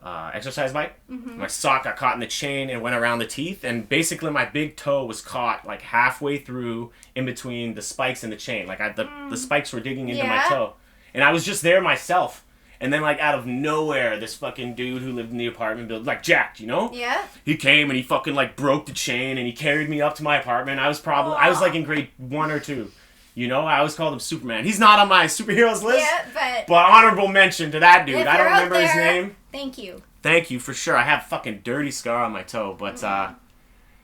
exercise bike. Mm-hmm. My sock got caught in the chain and went around the teeth, and basically my big toe was caught like halfway through in between the spikes and the chain. Like the spikes were digging into my toe, and I was just there myself. And then like out of nowhere, this fucking dude who lived in the apartment building, like jacked, you know? Yeah. He came and he fucking like broke the chain and he carried me up to my apartment. I was like in grade 1 or 2. You know, I always called him Superman. He's not on my superheroes list. Yeah, but honorable mention to that dude. I don't remember his name. Thank you. Thank you, for sure. I have a fucking dirty scar on my toe. But,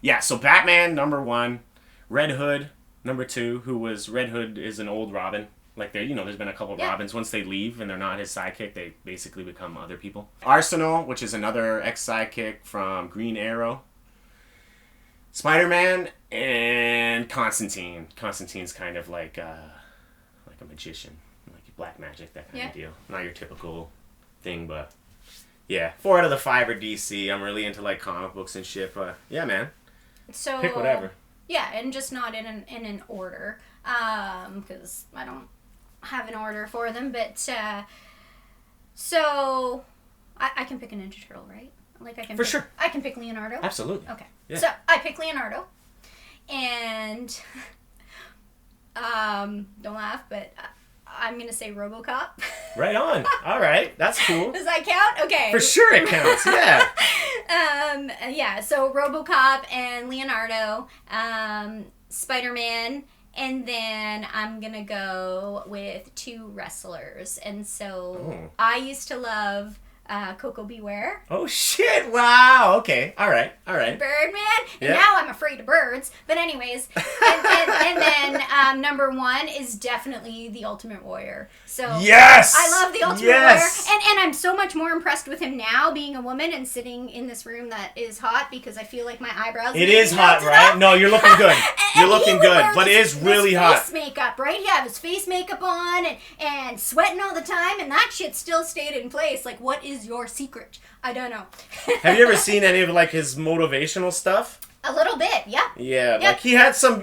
yeah, so Batman, number 1. Red Hood, number 2, Red Hood is an old Robin. Like, there's been a couple of Robins. Once they leave and they're not his sidekick, they basically become other people. Arsenal, which is another ex-sidekick from Green Arrow. Spider-Man, and Constantine. Constantine's kind of like a magician. Like black magic, that kind of deal. Not your typical thing, but... Yeah, 4 out of the 5 are DC. I'm really into like comic books and shit, but yeah, man. So pick whatever. Yeah, and just not in an order, because I don't have an order for them. But so I can pick a Ninja Turtle, right? Like I can. Sure. I can pick Leonardo. Absolutely. Okay. Yeah. So I pick Leonardo, and don't laugh, but. I'm going to say RoboCop. Right on. All right. That's cool. Does that count? Okay. For sure it counts, yeah. Yeah, so RoboCop and Leonardo, Spider-Man, and then I'm going to go with 2 wrestlers. And so I used to love Coco Beware. Oh, shit. Wow. Okay. All right. Birdman. And now I'm afraid of birds. But anyways. And then number 1 is definitely The Ultimate Warrior. So yes! I love The Ultimate Warrior. And I'm so much more impressed with him now, being a woman and sitting in this room that is hot, because I feel like my eyebrows... It is hot, right? No, you're looking good. You're looking good. But it is really hot. Face makeup, right? He had his face makeup on and sweating all the time, and that shit still stayed in place. Like, what is your secret? I don't know. Have you ever seen any of like his motivational stuff? A little bit, yeah. Yeah, like he had some,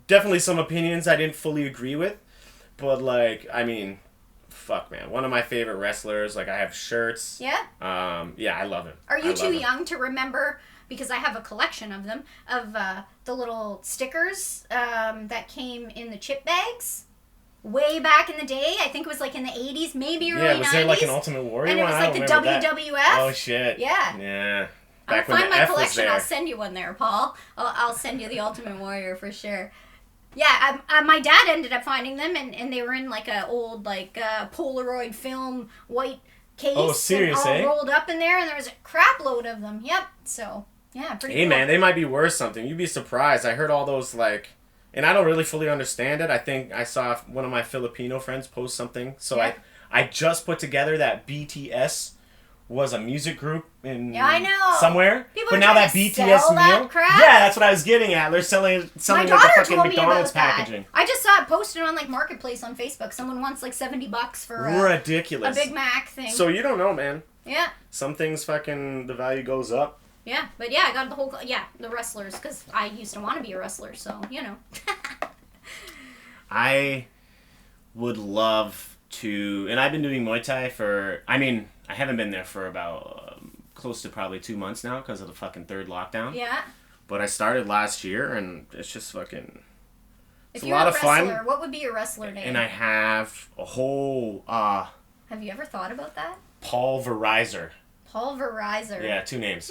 definitely some opinions I didn't fully agree with, but like, I mean, fuck, man, one of my favorite wrestlers. Like I have shirts. Yeah. Yeah, I love him. Are you too young to remember? Because I have a collection of them, of the little stickers that came in the chip bags. Way back in the day, I think it was like in the 80s, maybe early 90s. Yeah, was there like an Ultimate Warrior and it was like the WWF. That. Oh shit. Yeah. Yeah. I'll find my collection. I'll send you one there, Paul. I'll send you the Ultimate Warrior for sure. Yeah, my dad ended up finding them, and they were in like a old Polaroid film white case. Oh, serious, all rolled up in there, and there was a crap load of them. Yep. So yeah, pretty. Hey, cool. Man, they might be worth something. You'd be surprised. I heard all those like. And I don't really fully understand it. I think I saw one of my Filipino friends post something. So I just put together that BTS was a music group in somewhere. People but now that BTS meal, crap? Yeah, that's what I was getting at. They're selling like the fucking McDonald's packaging. I just saw it posted on like Marketplace on Facebook. Someone wants like $70 for ridiculous a Big Mac thing. So you don't know, man. Yeah. Some things fucking the value goes up. Yeah, but yeah, I got the whole the wrestlers, because I used to want to be a wrestler, so I would love to, and I've been doing Muay Thai I haven't been there for about close to probably 2 months now because of the fucking 3rd lockdown. Yeah. But I started last year, and it's just fucking... It's a lot of fun. What would be your wrestler name? And I have a whole... have you ever thought about that? Paul Verizer. Paul Verizer. Yeah, 2 names.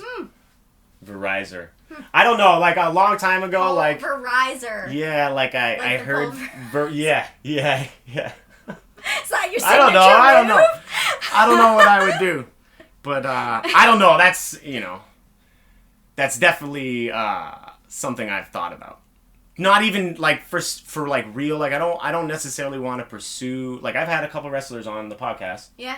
Verizer. I don't know, like a long time ago, Paul like... Verizer. Yeah, like I heard... yeah. Is that your signature I don't know. I don't know what I would do. But I don't know. That's, that's definitely something I've thought about. Not even like for like real. Like I don't necessarily want to pursue. Like I've had a couple wrestlers on the podcast. Yeah.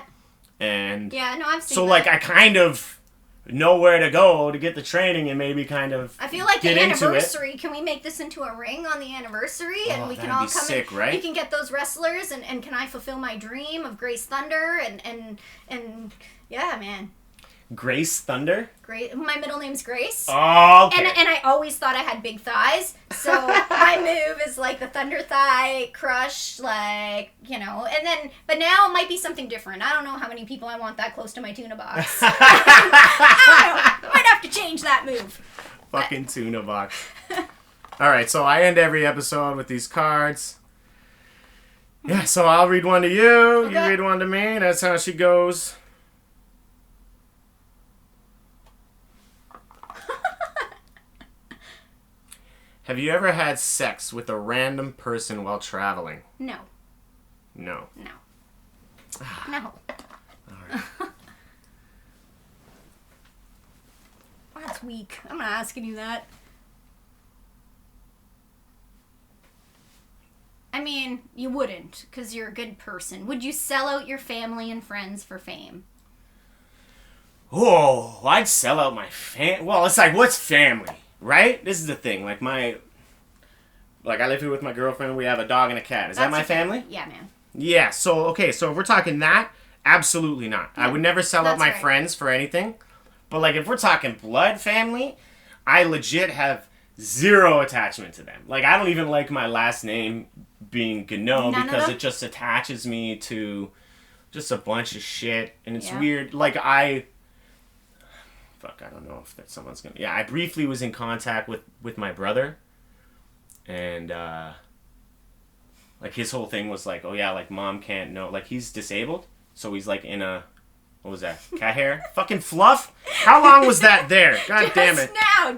And yeah, no, I've seen. So that. like I kind of know where to go to get the training and maybe kind of. I feel like get the into anniversary. It. Can we make this into a ring on the anniversary, and we can all come sick, in? Right? We can get those wrestlers, and can I fulfill my dream of Grace Thunder and yeah, man. Grace Thunder? My middle name's Grace. Oh, okay. And I always thought I had big thighs. So my move is like the Thunder Thigh Crush, like, and then, but now it might be something different. I don't know how many people I want that close to my tuna box. I might have to change that move. Fucking tuna box. Alright, so I end every episode with these cards. Yeah, so I'll read one to you, okay. You read one to me. That's how she goes. Have you ever had sex with a random person while traveling? No. No. No. No. All right. That's weak. I'm not asking you that. I mean, you wouldn't, because you're a good person. Would you sell out your family and friends for fame? Oh, I'd sell out my Well, it's like, what's family? Right? This is the thing. Like I live here with my girlfriend. We have a dog and a cat. Is that my family? Yeah, man. Yeah. So, okay. So if we're talking that, absolutely not. Yeah, I would never sell out my friends for anything. But like, if we're talking blood family, I legit have zero attachment to them. Like, I don't even like my last name being Goneau because it just attaches me to just a bunch of shit. And it's weird. Like, I don't know if that someone's gonna. Yeah, I briefly was in contact with my brother, and like his whole thing was like, oh yeah, like mom can't know, like he's disabled, so he's like in a, what was that, cat hair, fucking fluff. How long was that there? God damn it!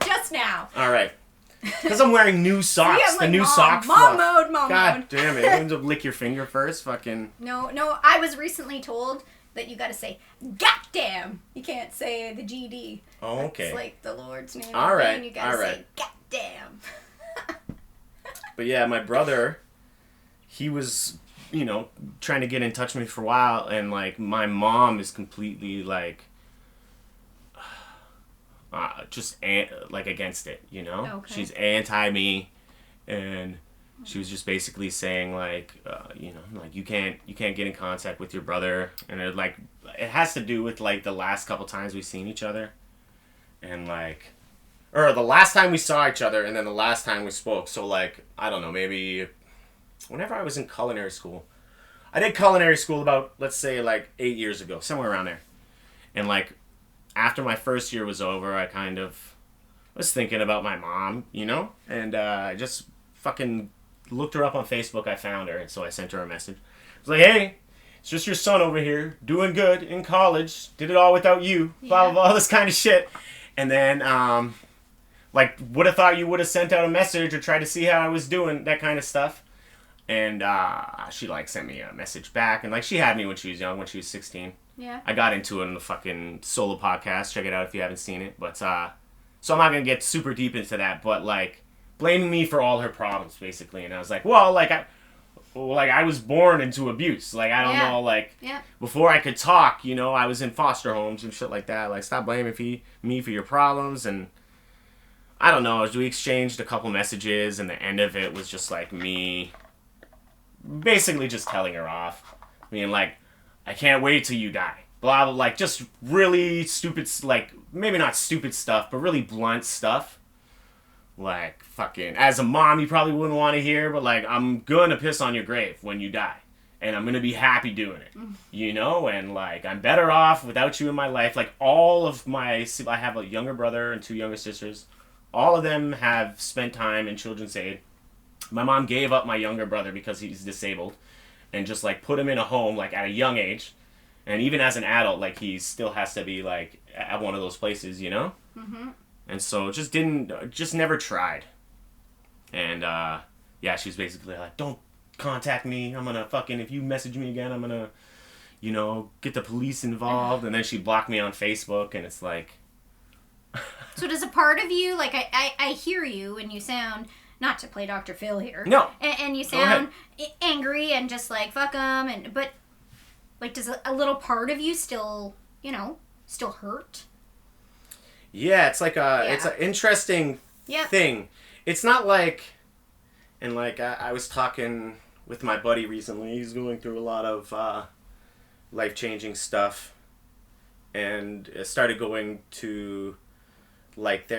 Just now. All right, because I'm wearing new socks. Yeah, like the new sock mom fluff. mode. God damn it! You end up lick your finger first, fucking. No. I was recently told that you gotta say goddamn. You can't say the GD. Oh, okay. It's like the Lord's name. All right. And you gotta say goddamn. But yeah, my brother, he was, trying to get in touch with me for a while, and like my mom is completely like, just against it. Okay. She's anti me, and she was just basically saying like, like you can't get in contact with your brother, and it has to do with like the last couple times we've seen each other, and like, or the last time we saw each other, and then the last time we spoke. So like, I don't know, maybe whenever I was in culinary school, I did culinary school about, let's say like 8 years ago, somewhere around there, and like after my first year was over, I kind of was thinking about my mom, and I just fucking looked her up on Facebook. I found her, and so I sent her a message. I was like, hey, it's just your son over here, doing good in college, did it all without you, blah, blah, blah, this kind of shit. And then, would have thought you would have sent out a message or tried to see how I was doing, that kind of stuff. And she, sent me a message back, and, she had me when she was young, when she was 16. Yeah. I got into it in the fucking solo podcast. Check it out if you haven't seen it. But, so I'm not going to get super deep into that, but, blaming me for all her problems, basically. And I was like, well, I was born into abuse. I don't know, before I could talk, I was in foster homes and shit like that. Stop blaming me for your problems. And I don't know, we exchanged a couple messages, and the end of it was just, me basically just telling her off. Being I can't wait till you die. Blah, blah, blah. Just really stupid, maybe not stupid stuff, but really blunt stuff. Fucking, as a mom, you probably wouldn't want to hear, but, I'm gonna piss on your grave when you die. And I'm gonna be happy doing it. And, I'm better off without you in my life. All of I have a younger brother and 2 younger sisters. All of them have spent time in Children's Aid. My mom gave up my younger brother because he's disabled. And just, Mm-hmm. put him in a home, at a young age. And even as an adult, he still has to be, at one of those places, Mm-hmm. And so just never tried. And she was basically don't contact me. I'm gonna fucking, if you message me again, I'm gonna, you know, get the police involved. And then she blocked me on Facebook, and it's like... So does a part of you, like, I hear you, and you sound, not to play Dr. Phil here. No. And you sound angry and just like, fuck them, but, like, does a little part of you still, you know, still hurt? Yeah, it's like it's an interesting thing. It's not like, and like, I was talking with my buddy recently. He's going through a lot of life-changing stuff, and started going to... Like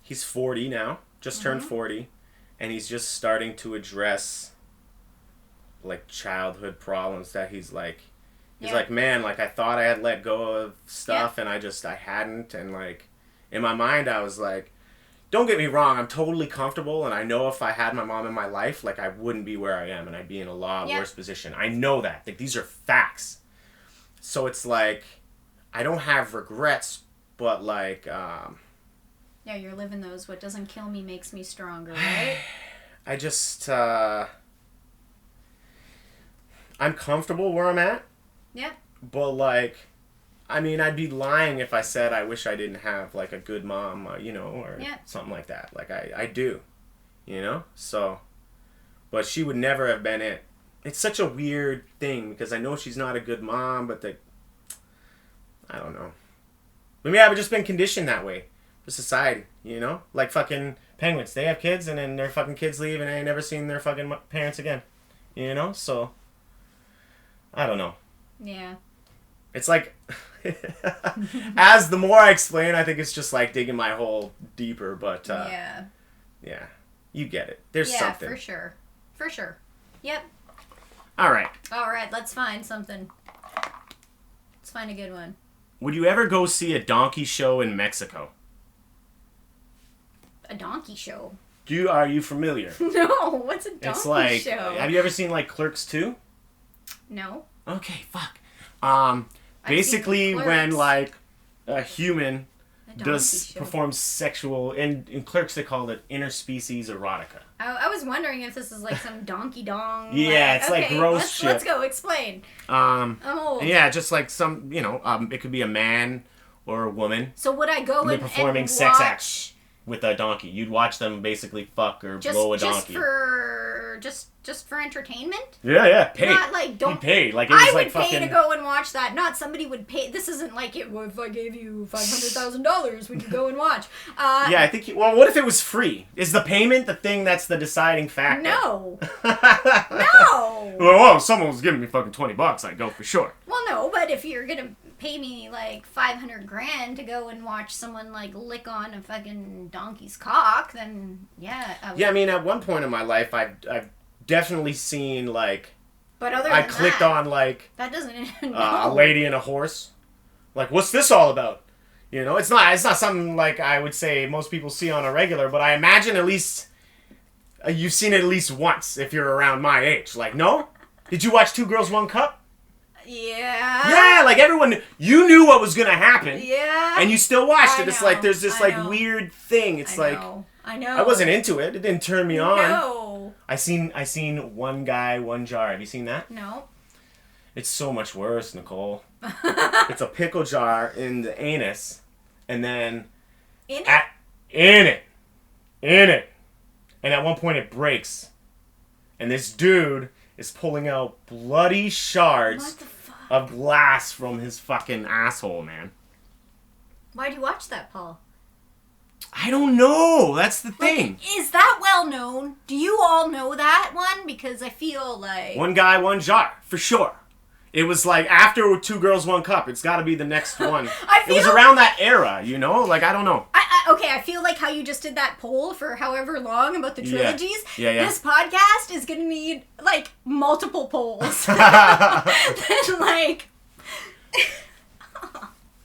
he's 40 now, just turned 40, and he's just starting to address like childhood problems that he's like, man, like I thought I had let go of stuff and I hadn't, and like in my mind I was like, don't get me wrong, I'm totally comfortable, and I know if I had my mom in my life, like I wouldn't be where I am, and I'd be in a lot worse position. I know that. Like these are facts. So it's like I don't have regrets. But, like, yeah, you're living those, what doesn't kill me makes me stronger, right? I just, I'm comfortable where I'm at. Yeah. But, like, I mean, I'd be lying if I said I wish I didn't have, like, a good mom, you know, or something like that. Like, I do, you know? So, but she would never have been it. It's such a weird thing, because I know she's not a good mom, but I don't know. Maybe I've just been conditioned that way for society, you know? Like fucking penguins. They have kids, and then their fucking kids leave, and they ain't never seen their fucking parents again. You know? So, I don't know. Yeah. It's like, as the more I explain, I think it's just like digging my hole deeper, but, yeah, you get it. There's something. Yeah, for sure. For sure. Yep. All right, let's find something. Let's find a good one. Would you ever go see a donkey show in Mexico? A donkey show? Are you familiar? No, what's a donkey show? Have you ever seen like Clerks 2? No. Okay, fuck. Basically when like a human performs sexual, in Clerks they called it interspecies erotica. I was wondering if this is like some donkey dong. Yeah, it's like gross shit. Let's go, explain. I'm old. Yeah, just like some, you know, it could be a man or a woman. So would I go and performing sex acts with a donkey? You'd watch them basically fuck or blow a donkey. Just for entertainment? Yeah, pay. Not like don't pay. Like it was I like would fucking... pay to go and watch that. Not somebody would pay. This isn't like if I gave you $500,000, would you go and watch? Yeah, I think. Well, what if it was free? Is the payment the thing that's the deciding factor? No. No. Well, if someone was giving me fucking $20, I'd go for sure. Well, no, but if you're gonna pay me like $500,000 to go and watch someone like lick on a fucking donkey's cock, then yeah. Yeah, I mean, at one point in my life, I've definitely seen like. But other I than clicked that, on like. That doesn't. A lady and a horse. Like, what's this all about? You know, it's not something like I would say most people see on a regular, but I imagine at least you've seen it at least once if you're around my age. Like, no? Did you watch Two Girls, One Cup? Yeah. Yeah, like everyone, you knew what was gonna happen. Yeah. And you still watched it. It's know, like there's this like weird thing. It's I know. I wasn't into it. It didn't turn me on. No. I seen One Guy, One Jar. Have you seen that? No. It's so much worse, Nicole. It's a pickle jar in the anus, and then in it, and at one point it breaks, and this dude is pulling out bloody shards of glass from his fucking asshole, man. Why do you watch that, Paul? I don't know. That's the thing. Is that well known? Do you all know that one? Because I feel like... One Guy, One Jar, for sure. It was like after Two Girls, One Cup. It's got to be the next one. It was around that era, you know? Like, I don't know. Okay, I feel like how you just did that poll for however long about the trilogies. Yeah. This podcast is going to need, like, multiple polls. Then, like...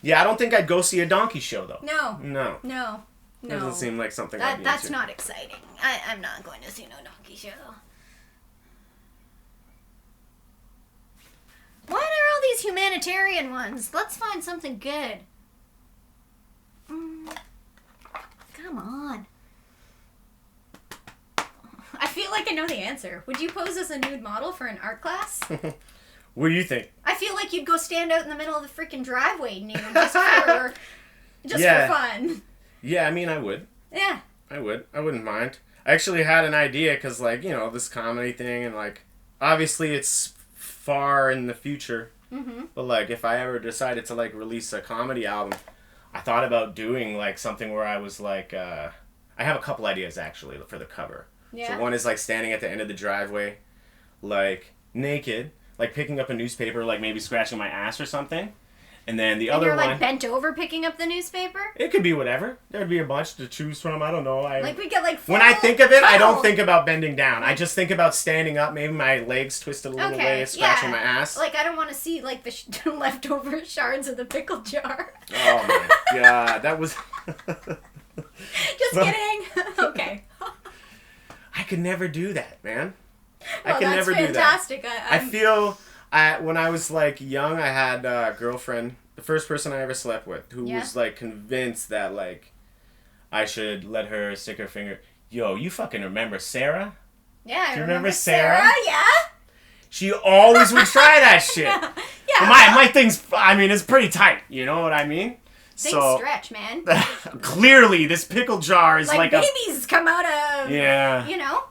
Yeah, I don't think I'd go see a donkey show, though. No. Doesn't seem like something I'd be That's into. not exciting. I'm not going to see no donkey show. What are all these humanitarian ones? Let's find something good. Come on. I feel like I know the answer. Would you pose as a nude model for an art class? What do you think? I feel like you'd go stand out in the middle of the freaking driveway nude just for fun. Yeah, I mean, I would. Yeah. I would. I wouldn't mind. I actually had an idea because, like, you know, this comedy thing and, like, obviously it's far in the future. Mm-hmm. But, like, if I ever decided to, like, release a comedy album, I thought about doing, like, something where I was, like, I have a couple ideas, actually, for the cover. Yeah. So one is, like, standing at the end of the driveway, like, naked, like, picking up a newspaper, like, maybe scratching my ass or something. And then the other one... you're, like, bent over picking up the newspaper? It could be whatever. There'd be a bunch to choose from. I don't know. Like, we get, like, when I think of it, I don't think about bending down. I just think about standing up, maybe my legs twisted a little way, scratching my ass. Like, I don't want to see, like, the leftover shards of the pickle jar. Oh, my God. That was... Just kidding. Okay. I could never do that, man. Well, I can never fantastic. do that. I feel... when I was, like, young, I had a girlfriend, the first person I ever slept with, who was, like, convinced that, like, I should let her stick her finger. Yo, you fucking remember Sarah? Yeah, Do you remember Sarah? Yeah. She always would try that shit. Yeah. My thing's, I mean, it's pretty tight. You know what I mean? Things stretch, man. Clearly, this pickle jar is like babies come out of, you know?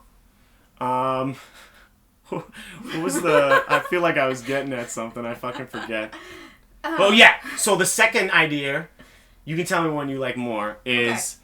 What was I feel like I was getting at something. I fucking forget. Well, yeah. So the second idea, you can tell me one you like more, is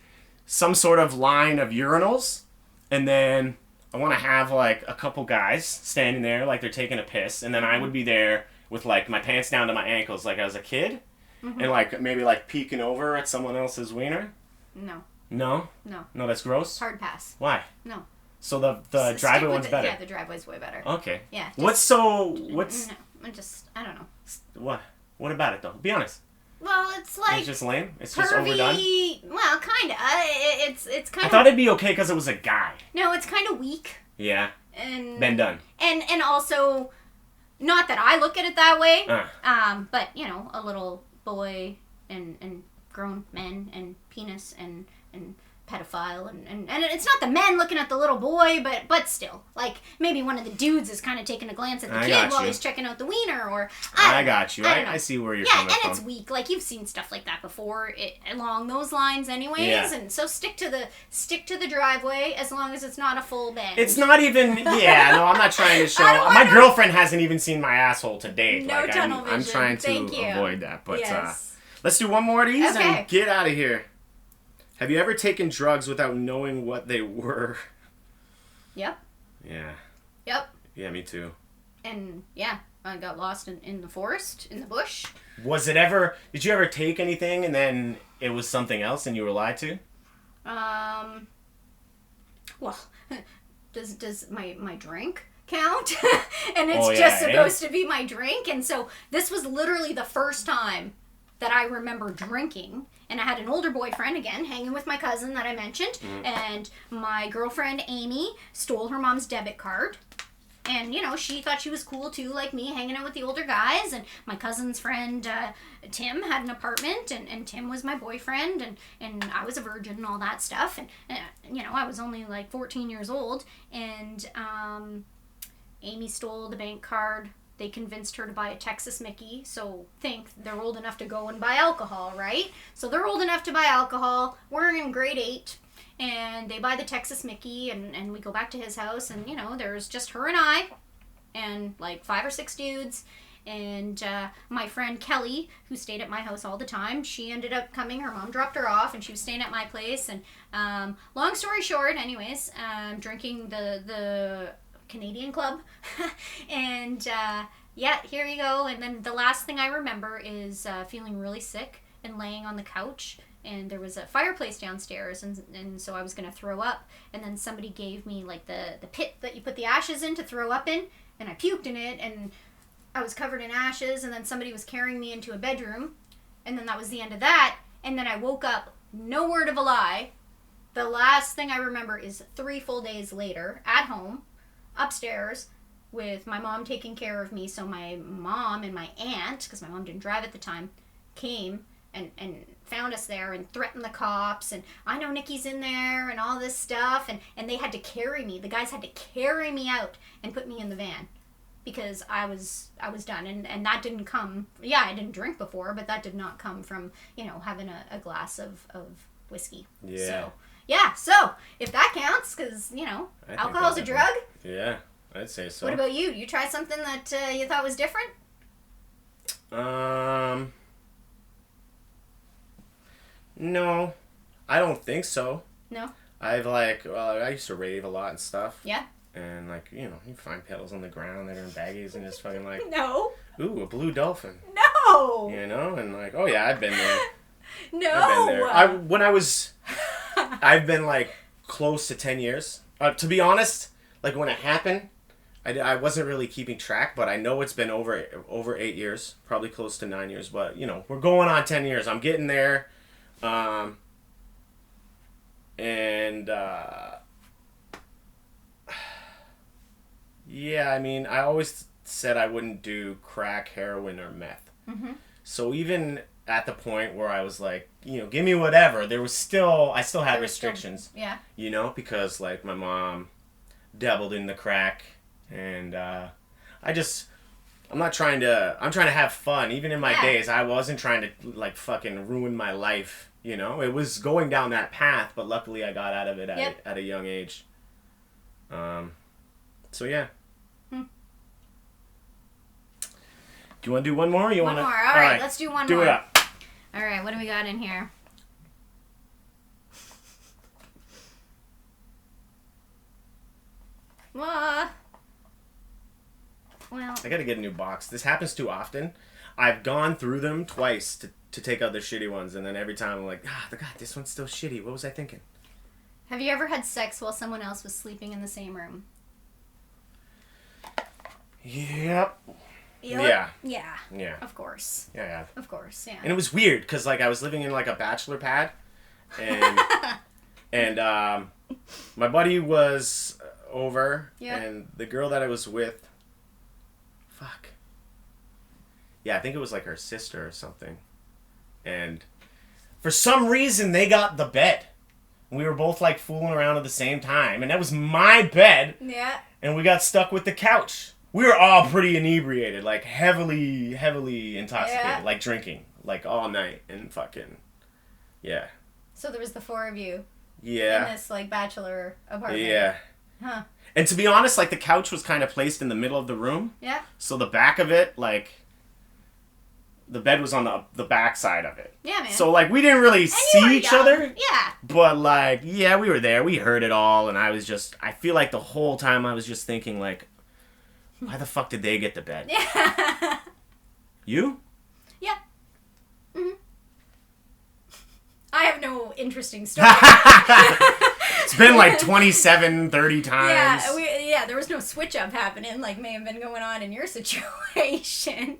some sort of line of urinals. And then I want to have, like, a couple guys standing there like they're taking a piss. And then I would be there with, like, my pants down to my ankles like I was a kid. Mm-hmm. And, like, maybe, like, peeking over at someone else's wiener. No. No? No. No, that's gross? Hard pass. Why? No. So the driveway one's better? Yeah, the driveway's way better. Okay. Yeah. What's... No, I don't know. What? What about it, though? Be honest. Well, it's like... It's just lame? It's pervy, just overdone? Well, kind of. It's kind of... I thought it'd be okay because it was a guy. No, it's kind of weak. Yeah. And... Been done. And also, not that I look at it that way, but, you know, a little boy and grown men and penis and pedophile and it's not the men looking at the little boy, but still, like, maybe one of the dudes is kind of taking a glance at the kid while he's checking out the wiener, or I got you. I see where you're coming from. Yeah, and it's weak. Like, you've seen stuff like that before, along those lines, anyways. And so stick to the driveway as long as it's not a full bend. It's not even. Yeah, no, I'm not trying to show. My girlfriend hasn't even seen my asshole to date. No tunnel vision. I'm trying to avoid that, but let's do one more of these and get out of here. Have you ever taken drugs without knowing what they were? Yep. Yeah. Yep. Yeah, me too. And, yeah, I got lost in the forest, in the bush. Did you ever take anything and then it was something else and you were lied to? Well, does my drink count? And it's just supposed to be my drink. And so this was literally the first time that I remember drinking. And I had an older boyfriend, again, hanging with my cousin that I mentioned. And my girlfriend, Amy, stole her mom's debit card. And, you know, she thought she was cool, too, like me, hanging out with the older guys. And my cousin's friend, Tim, had an apartment. And Tim was my boyfriend. And I was a virgin and all that stuff. And, you know, I was only, like, 14 years old. And Amy stole the bank card. They convinced her to buy a Texas Mickey, so think they're old enough to go and buy alcohol, right? So they're old enough to buy alcohol. We're in grade 8, and they buy the Texas Mickey, and we go back to his house, and, you know, there's just her and I, and, like, 5 or 6 dudes, and my friend Kelly, who stayed at my house all the time, she ended up coming. Her mom dropped her off, and she was staying at my place, and long story short, anyways, drinking the Canadian Club. And here you go. And then the last thing I remember is feeling really sick and laying on the couch, and there was a fireplace downstairs, and so I was gonna throw up, and then somebody gave me, like, the pit that you put the ashes in to throw up in, and I puked in it, and I was covered in ashes, and then somebody was carrying me into a bedroom, and then that was the end of that. And then I woke up, no word of a lie. The last thing I remember is 3 full days later, at home, upstairs, with my mom taking care of me. So my mom and my aunt, because my mom didn't drive at the time, came and found us there and threatened the cops, and I know Nikki's in there and all this stuff, and they had to carry me. The guys had to carry me out and put me in the van. because I was done, and that didn't come. Yeah, I didn't drink before, but that did not come from having a glass of whiskey. Yeah. So yeah, so if that counts, because alcohol's a drug. Yeah, I'd say so. What about you? You tried something that you thought was different? No, I don't think so. No. I used to rave a lot and stuff. Yeah. And you find pedals on the ground that are in baggies and just fucking No. Ooh, a blue dolphin. No. And oh yeah, I've been there. No. I've been there. I've been close to 10 years. To be honest, when it happened, I wasn't really keeping track, but I know it's been over 8 years, probably close to 9 years. But we're going on 10 years. I'm getting there, yeah. I mean, I always said I wouldn't do crack, heroin, or meth. Mm-hmm. So even at the point where I was like, give me whatever, I still had restrictions. Yeah. Because my mom dabbled in the crack, and I'm trying to have fun. Even in my days, I wasn't trying to fucking ruin my life. It was going down that path, but luckily I got out of it at a young age. So yeah. Do you want to do one more? One more. All right, let's do one more. Do it up. All right, what do we got in here? Well, I gotta get a new box. This happens too often. I've gone through them twice to take out the shitty ones, and then every time I'm like, God, this one's still shitty. What was I thinking? Have you ever had sex while someone else was sleeping in the same room? Yep. Yeah. Of course. Yeah. Of course, yeah. And it was weird, because I was living in a bachelor pad, and my buddy was over, and the girl that I was with, I think it was her sister or something, and for some reason they got the bed. We were both fooling around at the same time, and that was my bed. Yeah. And we got stuck with the couch. We were all pretty inebriated, heavily intoxicated, drinking, all night, and fucking, yeah. So there was the four of you. Yeah. In this bachelor apartment. Yeah. Huh. And to be honest, the couch was kind of placed in the middle of the room. Yeah. So the back of it, the bed was on the back side of it. Yeah, man. So we didn't really see each other. Yeah. But we were there. We heard it all, and I feel the whole time I was just thinking why the fuck did they get the bed? Yeah. You? Yeah. Mm-hmm. I have no interesting story. It's been 27, 30 times. Yeah, there was no switch up happening may have been going on in your situation.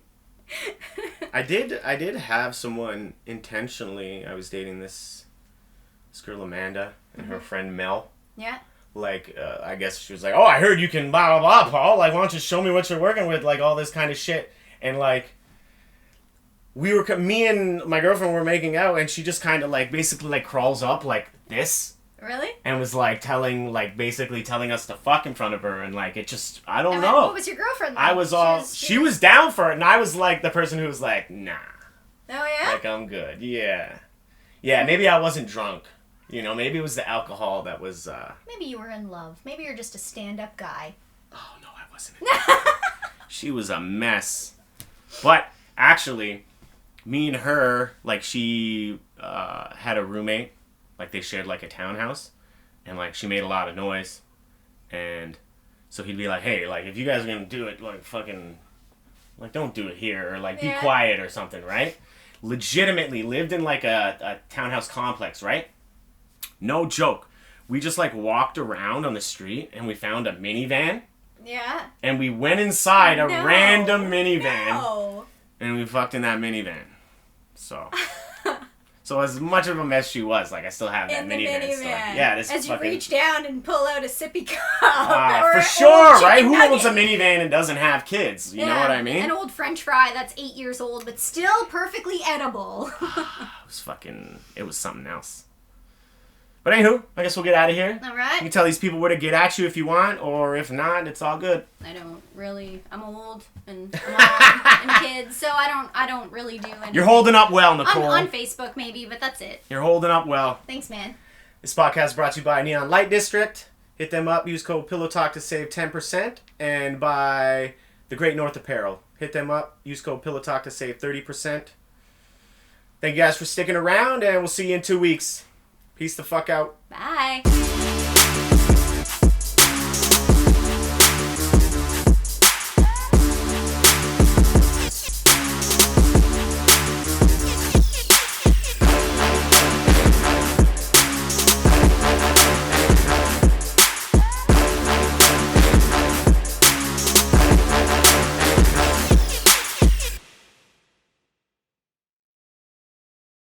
I did have someone intentionally. I was dating this girl Amanda and her friend Mel. Yeah. I guess she was oh, I heard you can blah, blah, blah, Paul. Why don't you show me what you're working with? All this kind of shit. And, me and my girlfriend were making out, and she just kind of, basically, crawls up this. Really? And was, basically telling us to fuck in front of her, and, it just, I don't know. What was your girlfriend like? I was she was down for it, and I was, the person who was nah. Oh, yeah? I'm good. Yeah. Yeah, maybe I wasn't drunk. Maybe it was the alcohol that was... Maybe you were in love. Maybe you're just a stand-up guy. Oh, no, I wasn't. She was a mess. But, actually, me and her, she had a roommate. They shared, a townhouse. And, she made a lot of noise. And so he'd be hey, if you guys are going to do it, fucking... don't do it here. Or, be quiet or something, right? Legitimately lived in, a townhouse complex, right? No joke. We just walked around on the street and we found a minivan. Yeah. And we went inside a random minivan. No. And we fucked in that minivan. So as much of a mess she was, I still have that minivan. So, yeah, this as fucking... you reach down and pull out a sippy cup. For sure, right? Who owns a minivan and doesn't have kids? You know what I mean? An old French fry that's 8 years old, but still perfectly edible. It was something else. But anywho, I guess we'll get out of here. All right. You can tell these people where to get at you if you want, or if not, it's all good. I don't really. I'm old and a mom and kids, so I don't really do anything. You're holding up well, Nicole. On Facebook maybe, but that's it. You're holding up well. Thanks, man. This podcast is brought to you by Neon Light District. Hit them up. Use code PillowTalk to save 10%. And by The Great North Apparel. Hit them up. Use code PillowTalk to save 30%. Thank you guys for sticking around, and we'll see you in 2 weeks. Peace the fuck out. Bye.